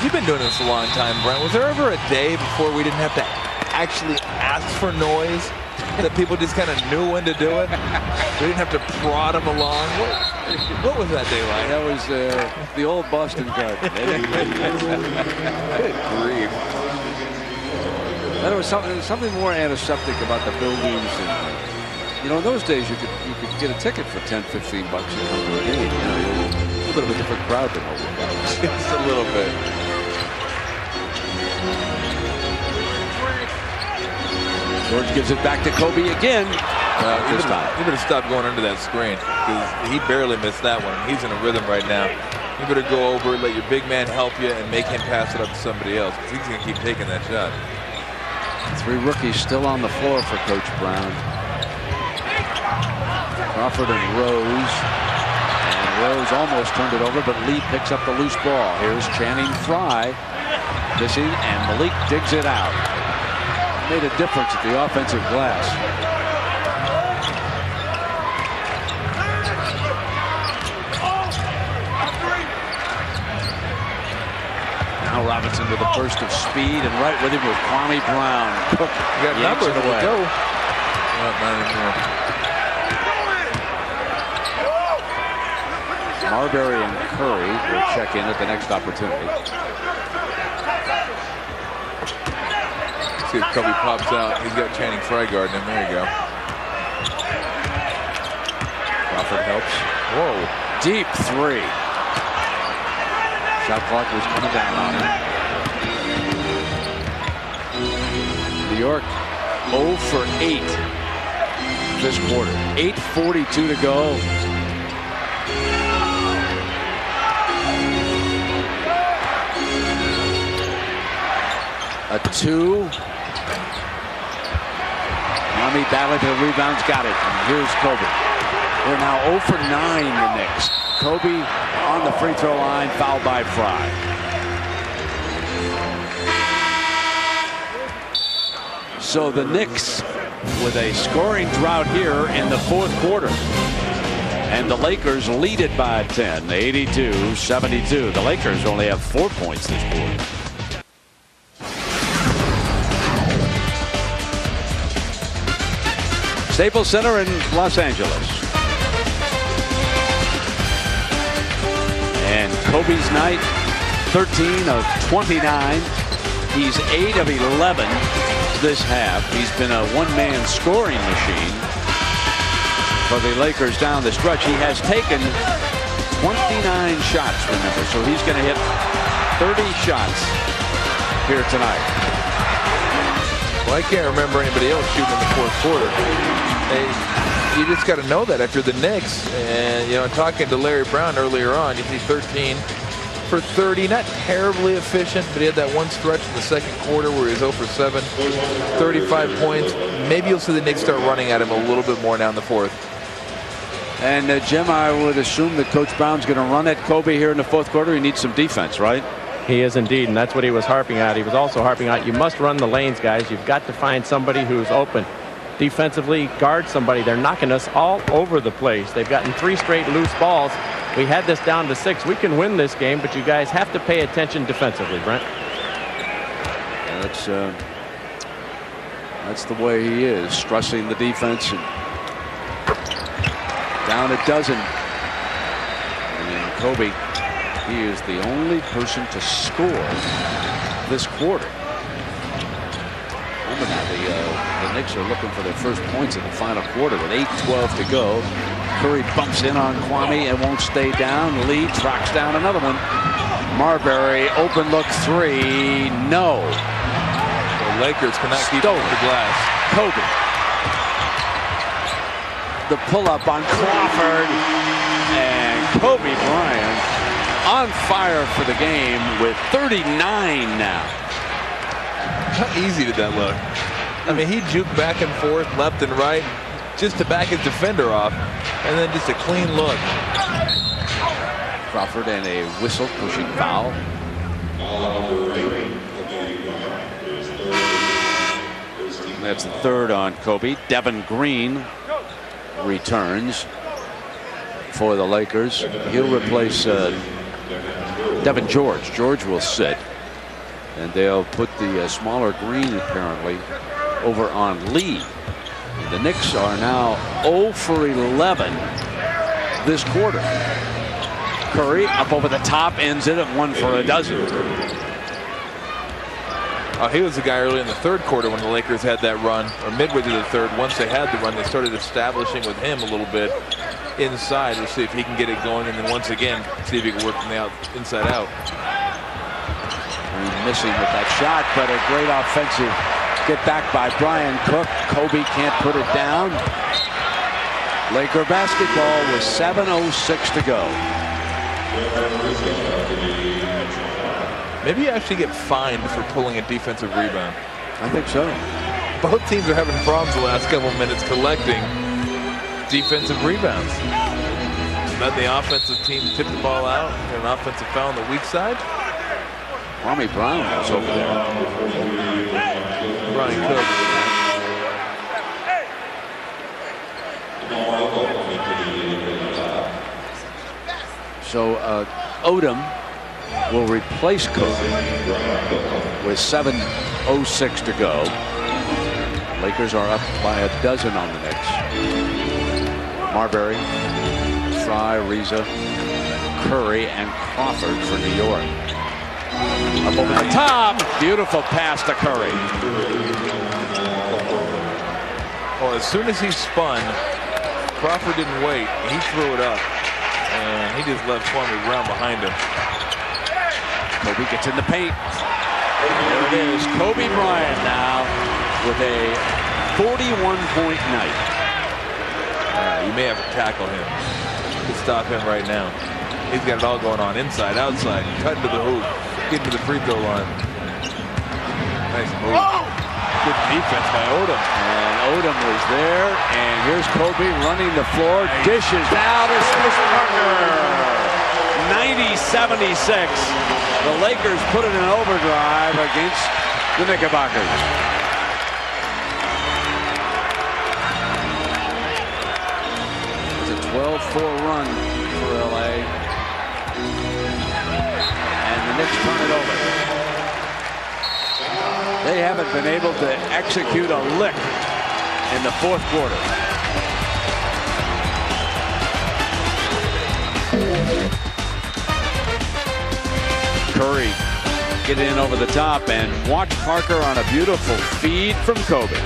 You've been doing this a long time, Brent. Was there ever a day before we didn't have to actually ask for noise? That people just kind of knew when to do it? We didn't have to prod them along? What was that day like? That was the old Boston Garden. Good grief. There was something more antiseptic about the buildings. And, you know, in those days you could get a ticket for $10, $15 and come to a game. You know, a little bit of a different crowd than what we've got. Just a little bit. George gives it back to Kobe again. You better stop going under that screen, because he barely missed that one. He's in a rhythm right now. You better go over, let your big man help you, and make him pass it up to somebody else, because he's going to keep taking that shot. 3 rookies still on the floor for Coach Brown. Crawford and Rose. And Rose almost turned it over, but Lee picks up the loose ball. Here's Channing Frye. Dissing, and Malik digs it out. Made a difference at the offensive glass. Now Robinson with a burst of speed, and right with him was Kwame Brown. Cook got numbers away. Go. Not anymore. Marbury and Curry will check in at the next opportunity. See if Kobe pops out. He's got Channing Frye guarding him. There you go. Crawford helps. Whoa. Deep 3. Shot clock was coming down on him. New York 0 for 8 this quarter. 8:42 to go. A 2. Kwame battling to the rebounds, got it. And here's Kobe. We're now 0 for 9, the Knicks. Kobe on the free throw line, fouled by Frye. So the Knicks with a scoring drought here in the 4th quarter. And the Lakers lead it by 10, 82-72. The Lakers only have 4 points this quarter. Staples Center in Los Angeles. And Kobe's night, 13 of 29. He's 8 of 11 this half. He's been a one-man scoring machine for the Lakers down the stretch. He has taken 29 shots, remember, so he's going to hit 30 shots here tonight. Well, I can't remember anybody else shooting in the 4th quarter. You just got to know that if you're the Knicks. And, you know, talking to Larry Brown earlier on, you see 13 for 30. Not terribly efficient, but he had that one stretch in the 2nd quarter where he was 0 for 7, 35 points. Maybe you'll see the Knicks start running at him a little bit more down the 4th. And, Jim, I would assume that Coach Brown's going to run at Kobe here in the 4th quarter. He needs some defense, right? He is indeed, and that's what he was harping at. He was also harping out, you must run the lanes, guys. You've got to find somebody who's open. Defensively, guard somebody. They're knocking us all over the place. They've gotten 3 straight loose balls. We had this down to 6. We can win this game, but you guys have to pay attention defensively, Brent. That's the way he is, stressing the defense. And down a dozen. And Kobe, he is the only person to score this quarter. Remember now, the Knicks are looking for their first points in the final quarter with 8:12 to go. Curry bumps in on Kwame and won't stay down. Lee tracks down another one. Marbury, open look 3, no. The Lakers cannot keep up the glass. Kobe. The pull-up on Crawford, and Kobe Bryant on fire for the game with 39 now. How easy did that look? I mean, he juked back and forth, left and right, just to back his defender off, and then just a clean look. Crawford and a whistle pushing foul. That's the third on Kobe. Devin Green returns for the Lakers. He'll replace Devin George. George will sit, and they'll put the smaller Green apparently over on Lee. The Knicks are now 0 for 11 this quarter. Curry up over the top, ends it at 1 for a dozen. He was the guy early in the third quarter when the Lakers had that run, or midway through the third. Once they had the run, they started establishing with him a little bit inside to see if he can get it going, and then once again, see if he can work from the inside out. Missing with that shot, but a great offensive get back by Brian Cook. Kobe can't put it down. Laker basketball with 7:06 to go. Maybe you actually get fined for pulling a defensive rebound. I think so. Both teams are having problems the last couple of minutes collecting defensive rebounds. Let the offensive team tip the ball out. An offensive foul on the weak side. Kwame Brown was over there. Brian Cook. So Odom will replace Kobe with 7:06 to go. Lakers are up by a dozen on the Knicks. Marbury, Fry, Reza, Curry, and Crawford for New York. Up over the top. Beautiful pass to Curry. Well, as soon as he spun, Crawford didn't wait. He threw it up, and he just left Kwame Brown behind him. Kobe gets in the paint. There it is. Kobe Bryant now with a 41-point night. You may have to tackle him to stop him right now. He's got it all going on, inside, outside, cutting to the hoop, getting to the free throw line. Nice move. Good defense by Odom. And Odom was there, and here's Kobe running the floor. Dishes now to Swiss Parker. 90-76. The Lakers put it in overdrive against the Knickerbockers. It's a 12-4 run for LA. And the Knicks turn it over. They haven't been able to execute a lick in the fourth quarter. Curry get in over the top, and watch Parker on a beautiful feed from Kobe.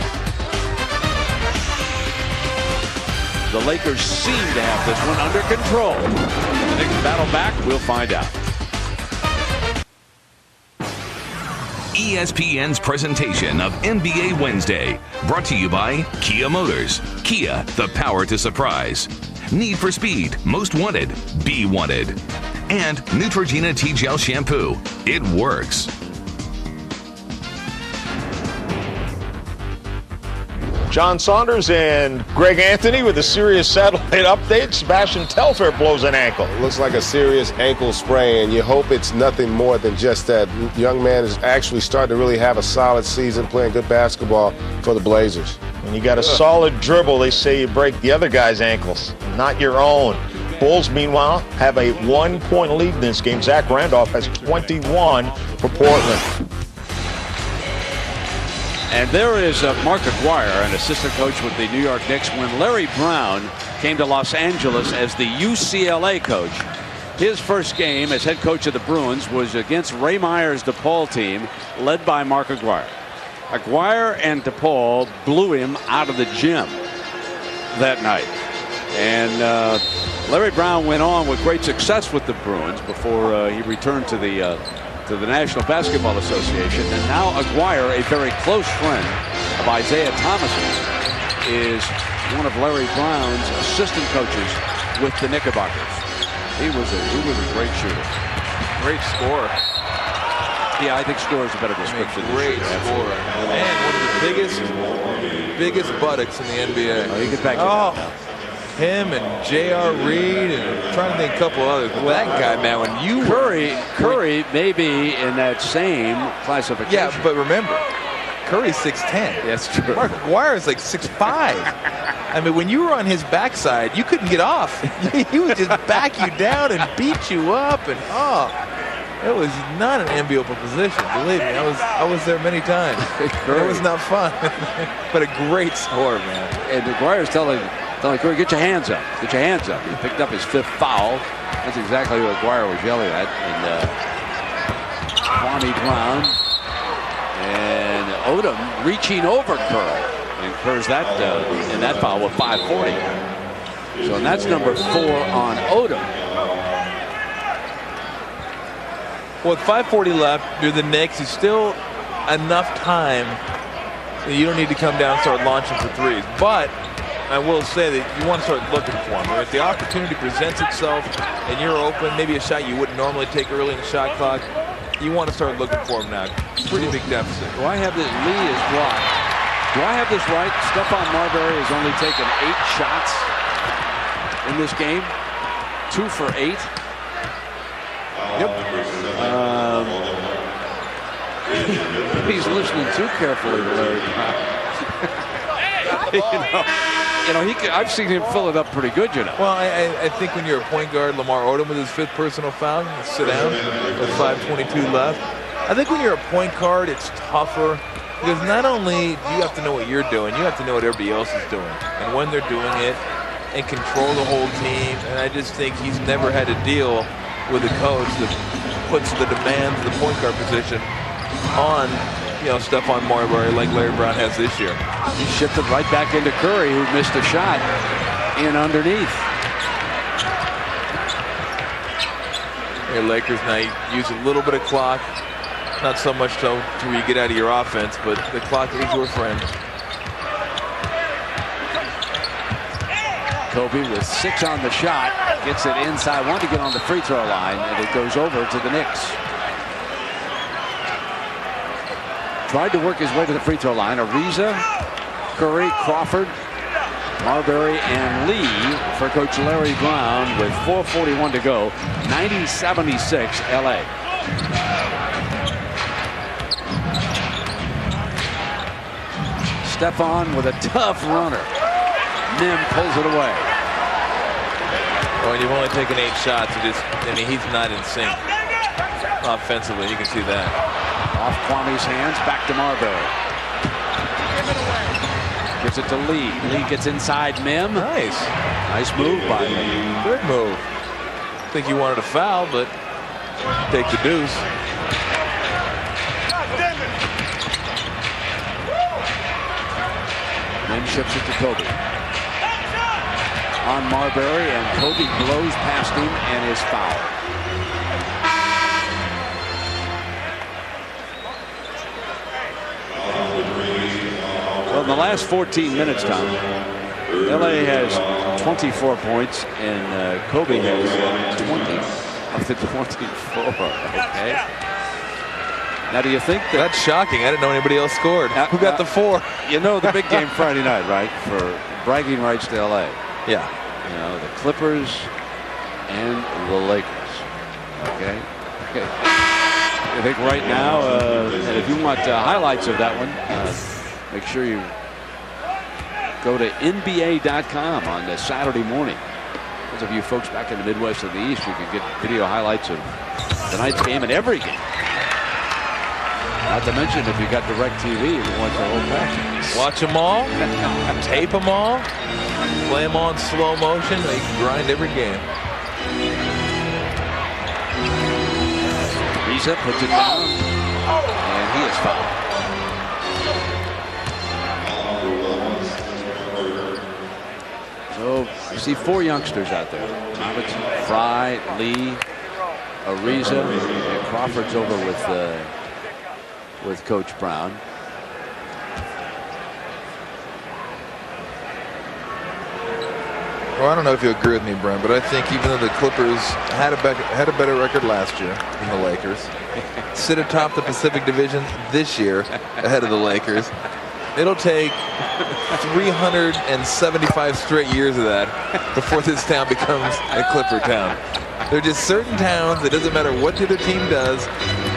The Lakers seem to have this one under control. The Knicks battle back. We'll find out. ESPN's presentation of NBA Wednesday, brought to you by Kia Motors. Kia, the power to surprise. Need for speed, most wanted, be wanted. And Neutrogena T-Gel Shampoo. It works. John Saunders and Greg Anthony with a serious satellite update. Sebastian Telfair blows an ankle. Looks like a serious ankle sprain, and you hope it's nothing more than just that. The young man is actually starting to really have a solid season, playing good basketball for the Blazers. When you got a solid dribble, they say you break the other guy's ankles, not your own. Bulls, meanwhile, have a 1-point lead in this game. Zach Randolph has 21 for Portland. And there is Mark Aguirre, an assistant coach with the New York Knicks, when Larry Brown came to Los Angeles as the UCLA coach. His first game as head coach of the Bruins was against Ray Meyer's DePaul team, led by Mark Aguirre. Aguirre and DePaul blew him out of the gym that night. And Larry Brown went on with great success with the Bruins before he returned to the National Basketball Association. And now Aguirre, a very close friend of Isaiah Thomas's, is one of Larry Brown's assistant coaches with the Knickerbockers. He was a great shooter. Great scorer. Yeah, I think scorer is a better description. Great scorer. Man, one of the biggest buttocks in the NBA. Oh, he gets back in. Him and J.R. Reed, and I'm trying to think a couple others. Well, that guy, man, when you Curry may be in that same classification. Yeah, but remember, Curry's 6'10". That's true. Mark McGuire is like 6'5". I mean, when you were on his backside, you couldn't get off. He would just back you down and beat you up, and it was not an enviable position. Believe me, I was there many times. It was not fun, but a great score, man. And McGuire's telling Curry, get your hands up. Get your hands up. He picked up his 5th foul. That's exactly what McGuire was yelling at. And Kwame Brown and Odom reaching over Curry. And Curry's in that foul with 5:40. So that's number 4 on Odom. With 5:40 left, you're the Knicks. It's still enough time that you don't need to come down and start launching for threes. But I will say that you want to start looking for them. If the opportunity presents itself and you're open, maybe a shot you wouldn't normally take early in the shot clock, you want to start looking for them now. Pretty big deficit. Do I have this? Lee is blocked. Do I have this right? Stephon Marbury has only taken 8 shots in this game. 2 for 8. Yep. He's listening too carefully to Larry Brown. I've seen him fill it up pretty good, Well, I think when you're a point guard, Lamar Odom with his 5th personal foul, you sit down with 5:22 left. I think when you're a point guard, it's tougher because not only do you have to know what you're doing, you have to know what everybody else is doing and when they're doing it and control the whole team. And I just think he's never had to deal with a coach that puts the demands of the point guard position on Stephon Marbury like Larry Brown has this year. He shifted right back into Curry, who missed a shot in underneath. Hey, Lakers now use a little bit of clock, not so much so to where you get out of your offense, but the clock is your friend. Kobe with 6 on the shot, gets it inside, wanted to get on the free throw line, and it goes over to the Knicks. Tried to work his way to the free throw line. Ariza, Curry, Crawford, Marbury, and Lee for Coach Larry Brown with 4:41 to go. 90-76 LA. Stephon with a tough runner. Nim pulls it away. Well, you've only taken 8 shots. He's not in sync offensively. You can see that. Off Kwame's hands, back to Marbury. Gives it to Lee. Lee gets inside Mim. Nice move by Lee. Good move. I think he wanted a foul, but take the deuce. Mim ships it to Kobe. On Marbury, and Kobe blows past him and is fouled. Well, in the last 14 minutes, Tom, LA has 24 points, and Kobe has 20 of the 24. Okay. Now, do you think that's shocking? I didn't know anybody else scored. Who got the 4? You know the big game Friday night, right? For bragging rights to LA. Yeah. The Clippers and the Lakers. Okay. I think right now, and if you want highlights of that one, make sure you go to NBA.com on the Saturday morning. Those of you folks back in the Midwest and the East, you can get video highlights of tonight's game and every game. Not to mention if you got DirecTV, you can watch the whole package. Watch them all, tape them all, play them all in slow motion. They can grind every game. Ariza puts it down, and he is fouled. So you see 4 youngsters out there: Robertson, Fry, Lee, Ariza, and Crawford's over with Coach Brown. Well, I don't know if you agree with me, Brent, but I think even though the Clippers had a better record last year than the Lakers, sit atop the Pacific Division this year ahead of the Lakers, it'll take 375 straight years of that before this town becomes a Clipper town. There are just certain towns, it doesn't matter what the other team does,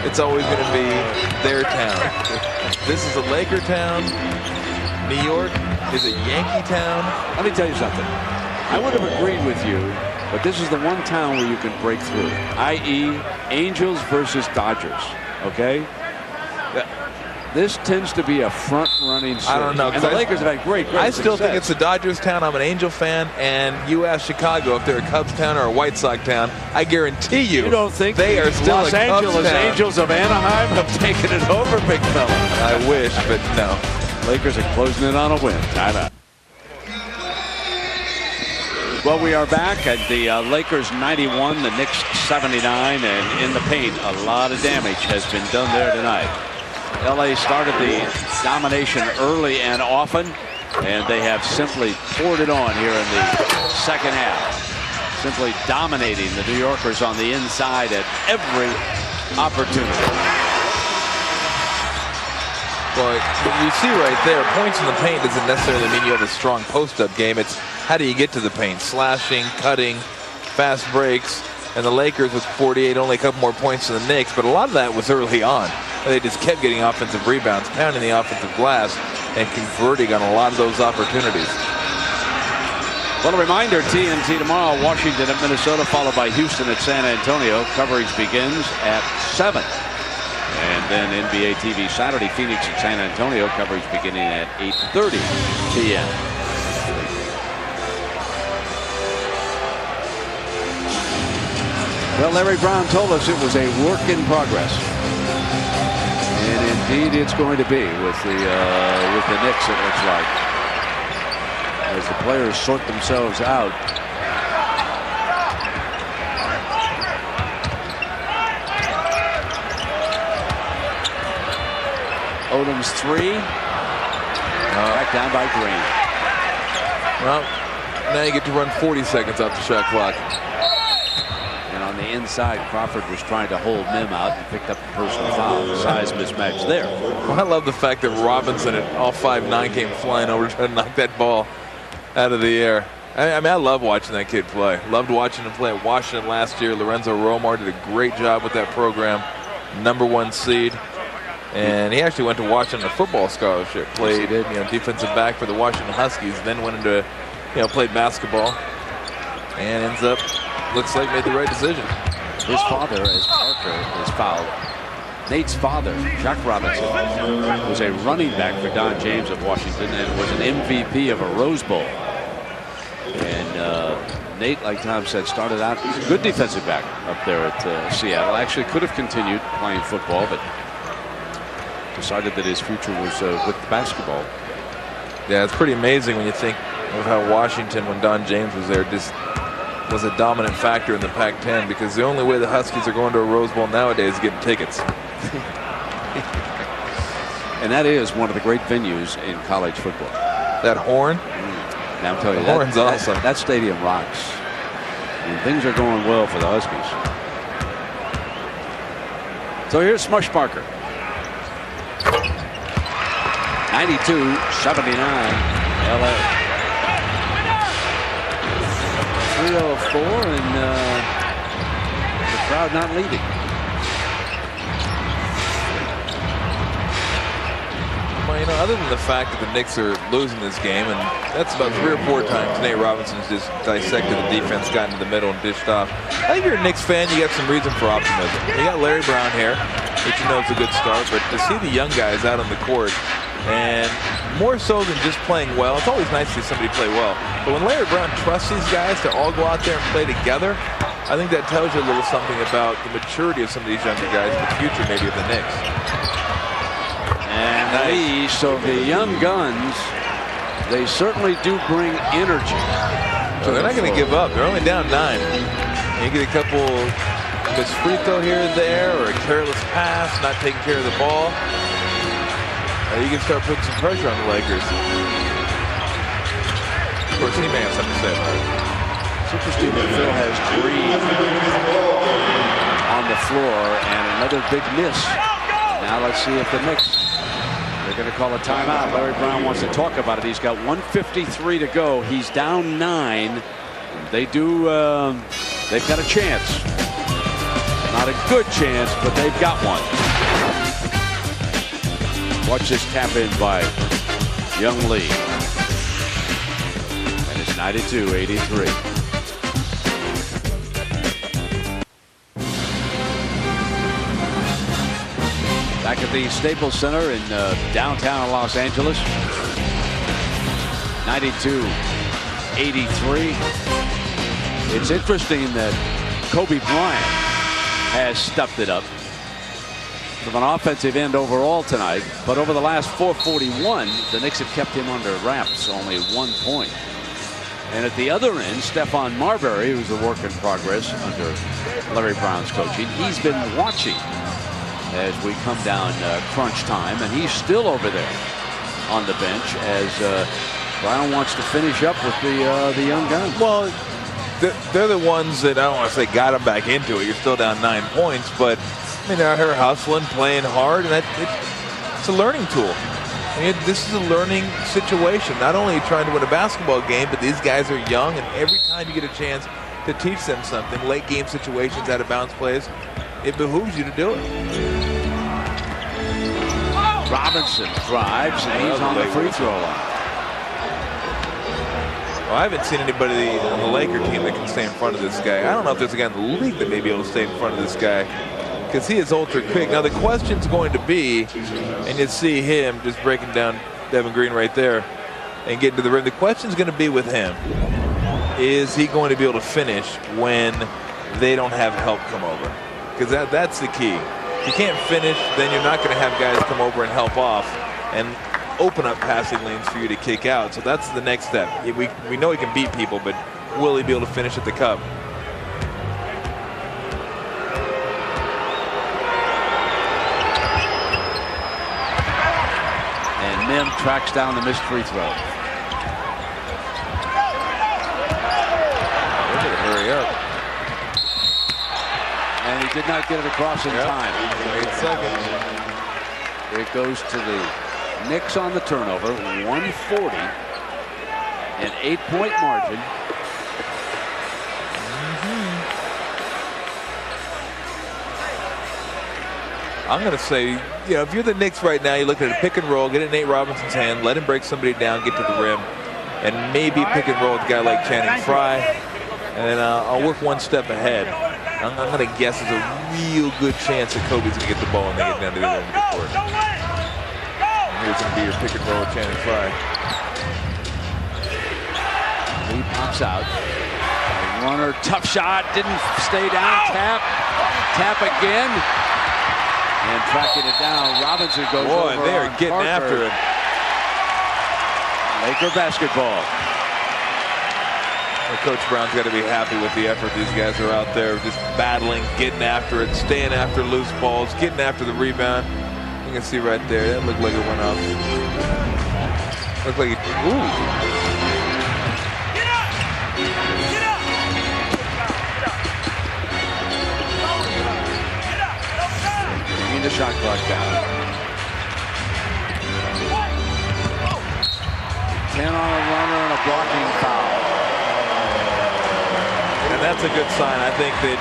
it's always going to be their town. This is a Laker town. New York is a Yankee town. Let me tell you something. I would have agreed with you, but this is the one town where you can break through, i.e. Angels versus Dodgers, okay? This tends to be a front-running series. I don't know. And the Lakers have had great I still success. think it's a Dodgers town. I'm an Angel fan, and you ask Chicago if they're a Cubs town or a White Sox town, I guarantee you don't think they are still Los a Cubs Angeles town. Angels of Anaheim have taken it over, big fella? I wish, but no. Lakers are closing in on a win. Timeout. Well, we are back at the Lakers 91, the Knicks 79, and in the paint, a lot of damage has been done there tonight. LA started the domination early and often, and they have simply poured it on here in the second half. Simply dominating the New Yorkers on the inside at every opportunity. Well, you see right there, points in the paint doesn't necessarily mean you have a strong post-up game. It's how do you get to the paint? Slashing, cutting, fast breaks. And the Lakers with 48, only a couple more points than the Knicks, but a lot of that was early on. They just kept getting offensive rebounds, pounding the offensive glass, and converting on a lot of those opportunities. Well, a reminder, TNT tomorrow, Washington at Minnesota, followed by Houston at San Antonio. Coverage begins at 7. And then NBA TV Saturday, Phoenix at San Antonio. Coverage beginning at 8:30 p.m. Well, Larry Brown told us it was a work in progress. And indeed it's going to be with the Knicks, it looks like. As the players sort themselves out. Odom's three. Back down by Green. Well, now you get to run 40 seconds off the shot clock. And on the inside, Crawford was trying to hold Mim out and picked up the personal foul. The size mismatch there. Well, I love the fact that Robinson at all 5'9" came flying over trying to knock that ball out of the air. I mean, I love watching that kid play. Loved watching him play at Washington last year. Lorenzo Romar did a great job with that program. #1 seed. And he actually went to Washington on a football scholarship. Played, defensive back for the Washington Huskies. Then went into, played basketball. And ends up, looks like made the right decision. His father, as Parker, is fouled. Nate's father, Chuck Robinson, was a running back for Don James of Washington and was an MVP of a Rose Bowl. And Nate, like Tom said, started out as a good defensive back up there at Seattle. Actually could have continued playing football, but decided that his future was with the basketball. Yeah, it's pretty amazing when you think of how Washington, when Don James was there, just was a dominant factor in the Pac-10, because the only way the Huskies are going to a Rose Bowl nowadays is getting tickets. And that is one of the great venues in college football. That horn? Now I'm telling you, horn's awesome. That stadium rocks. And things are going well for the Huskies. So here's Smush Parker. 92-79 LA. 3:04 and the crowd not leaving. Well, other than the fact that the Knicks are losing this game, and that's about 3 or 4 times Nate Robinson's just dissected the defense, got into the middle and dished off. I think you're a Knicks fan, you got some reason for optimism. You got Larry Brown here, which is a good start, but to see the young guys out on the court, and more so than just playing well, it's always nice to see somebody play well. But when Larry Brown trusts these guys to all go out there and play together, I think that tells you a little something about the maturity of some of these younger guys in the future, maybe of the Knicks. And nice. So the young guns, they certainly do bring energy. So they're not going to give up. They're only down 9. You get a couple missed free throw here and there, or a careless pass, not taking care of the ball. You can start putting some pressure on the Lakers. Of course, he may have something to say about it. It's interesting that Phil has 3 on the floor and another big miss. Now let's see if the Knicks, they're going to call a timeout. Larry Brown wants to talk about it. He's got 1:53 to go. He's down 9. They do, they've got a chance. Not a good chance, but they've got one. Watch this tap in by Young Lee. And it's 92-83. Back at the Staples Center in downtown Los Angeles. 92-83. It's interesting that Kobe Bryant has stepped it up from an offensive end overall tonight, but over the last 441, the Knicks have kept him under wraps, only 1 point. And at the other end, Stephon Marbury, who's a work in progress under Larry Brown's coaching, he's been watching as we come down crunch time, and he's still over there on the bench as Brown wants to finish up with the young guns. Well, they're the ones that, I don't want to say got them back into it. You're still down 9 points, but I mean, they're out here hustling, playing hard, and it's a learning tool. I mean, this is a learning situation. Not only are you trying to win a basketball game, but these guys are young, and every time you get a chance to teach them something, late game situations, out of bounds plays, it behooves you to do it. Robinson drives, and he's on the free throw line. Well, I haven't seen anybody on the Laker team that can stay in front of this guy. I don't know if there's a guy in the league that may be able to stay in front of this guy, because he is ultra quick. Now the question's going to be, and you see him just breaking down Devin Green right there and getting to the rim. The question's going to be with him, is he going to be able to finish when they don't have help come over? Because that's the key. If you can't finish, then you're not going to have guys come over and help off and open up passing lanes for you to kick out. So that's the next step. We know he can beat people, but will he be able to finish at the cup? And Mim tracks down the missed free throw. They're going to hurry up. And he did not get it across in time. 8 seconds. It goes to the Knicks on the turnover, 140, an 8-point margin. I'm going to say, if you're the Knicks right now, you look at a pick and roll, get it in Nate Robinson's hand, let him break somebody down, get to the rim, and maybe pick and roll with a guy like Channing Frye, and then I'll work one step ahead. I'm going to guess there's a real good chance that Kobe's going to get the ball and they get down to the end of the court. Here's going to be your pick and roll with Channing Frye. He pops out. Runner, tough shot, didn't stay down. Tap again. And tracking it down. Robinson goes over. Boy, they are getting Parker. after it. Laker basketball. Well, Coach Brown's got to be happy with the effort. These guys are out there just battling, getting after it, staying after loose balls, getting after the rebound. You can see right there, that looked like it went up. Looked like it, ooh. Bringing the shot clock down. 10 on a runner and a blocking foul. And that's a good sign. I think that,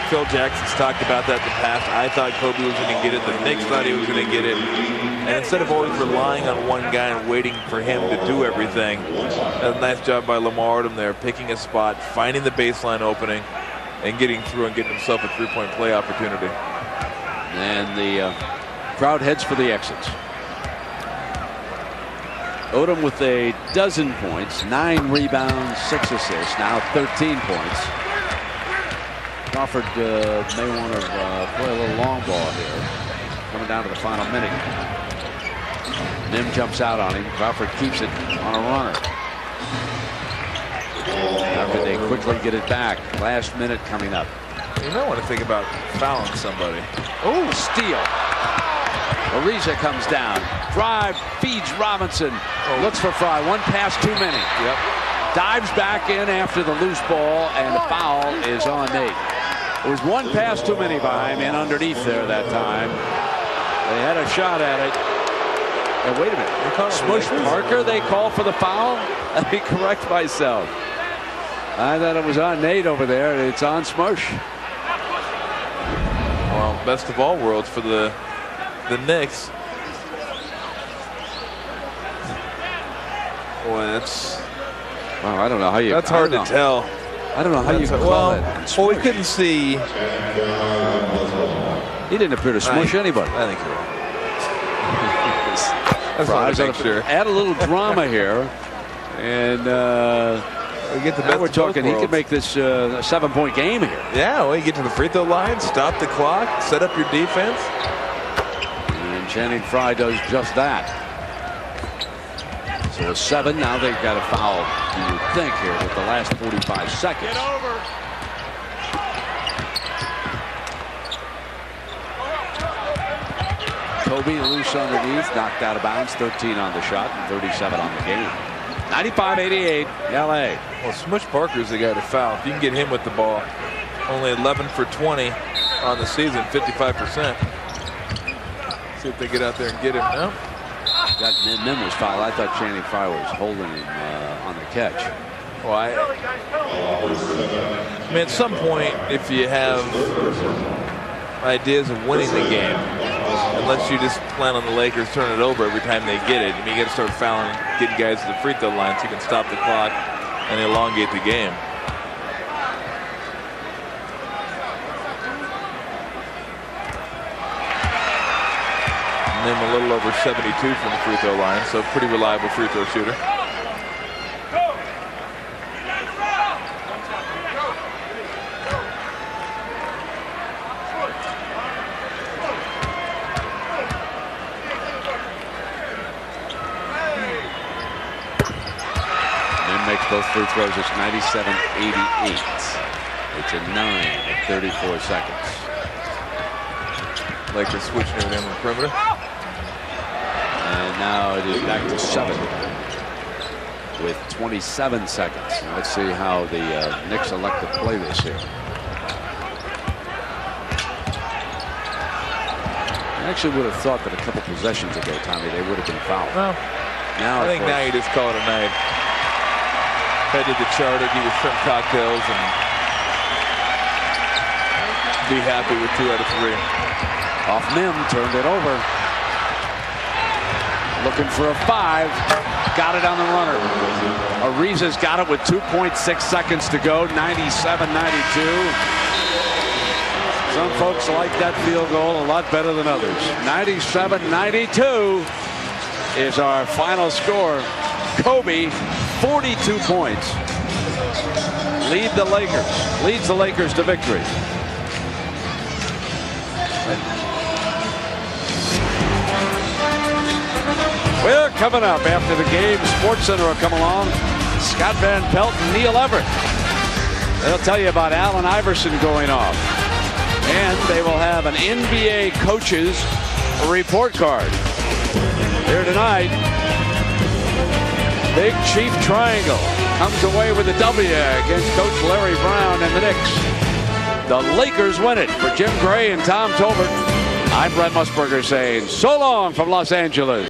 Phil Jackson's talked about that in the past. I thought Kobe was going to get it. The Knicks thought he was going to get it. And instead of always relying on one guy and waiting for him to do everything, a nice job by Lamar Odom there, picking a spot, finding the baseline opening, and getting through and getting himself a three-point play opportunity. And the crowd heads for the exits. Odom with a dozen points, 9 rebounds, 6 assists, now 13 points. Crawford may want to play a little long ball here, coming down to the final minute. Mim jumps out on him. Crawford keeps it on a runner. After they quickly get it back, last minute coming up. You might want to think about fouling somebody. Oh, steal. Ariza comes down. Drive, feeds Robinson. Looks for Frye. One pass too many. Yep. dives back in after the loose ball, and the foul is on Nate. There was one pass too many by him and underneath there that time. They had a shot at it. And wait a minute. Smush Parker, they call for the foul? Let me correct myself. I thought it was on Nate over there. It's on Smush. Well, best of all worlds for the Knicks. Boy, that's... Well, I don't know how you... That's hard to tell. I don't know how you call it. Well, we couldn't see. He didn't appear to smush anybody. I think you're right. That's what I make sure. Add a little drama here, and we get the best. We're talking. He could make this a 7-point game here. Yeah, well, you get to the free throw line, stop the clock, set up your defense, and Channing Frye does just that. So a 7. Now they've got a foul, you would think, here with the last 45 seconds. Get over. Kobe loose underneath, knocked out of bounds, 13 on the shot and 37 on the game. 95-88, LA. Well, Smush Parker's the guy to foul. If you can get him with the ball, only 11 for 20 on the season, 55%. See if they get out there and get him now. Got Mim was fouled. I thought Channing Frye was holding him on the catch. Well, I mean, at some point, if you have ideas of winning the game, unless you just plan on the Lakers turning it over every time they get it, I mean, you got to start fouling, getting guys to the free throw line so you can stop the clock and elongate the game. And then a little over 72 from the free throw line, so pretty reliable free throw shooter. Makes both free throws. It's 97-88. It's a 9 at 34 seconds. Lakers switching it in the perimeter. And now it is back to 7 with 27 seconds. Now let's see how the Knicks elect to play this here. I actually would have thought that a couple possessions ago, Tommy, they would have been fouled. Well, now I think now you just call it a night. I did the chart, I'd give you shrimp cocktails and be happy with 2 out of 3. Off Mim, turned it over. Looking for a 5. Got it on the runner. Ariza's got it with 2.6 seconds to go. 97-92. Some folks like that field goal a lot better than others. 97-92 is our final score. Kobe, 42 points. Leads the Lakers to victory. Well, coming up after the game, Sports Center will come along. Scott Van Pelt and Neil Everett. They'll tell you about Allen Iverson going off. And they will have an NBA coaches report card. Here tonight, Big Chief Triangle comes away with a W against Coach Larry Brown and the Knicks. The Lakers win it. For Jim Gray and Tom Tolbert, I'm Brent Musburger saying so long from Los Angeles.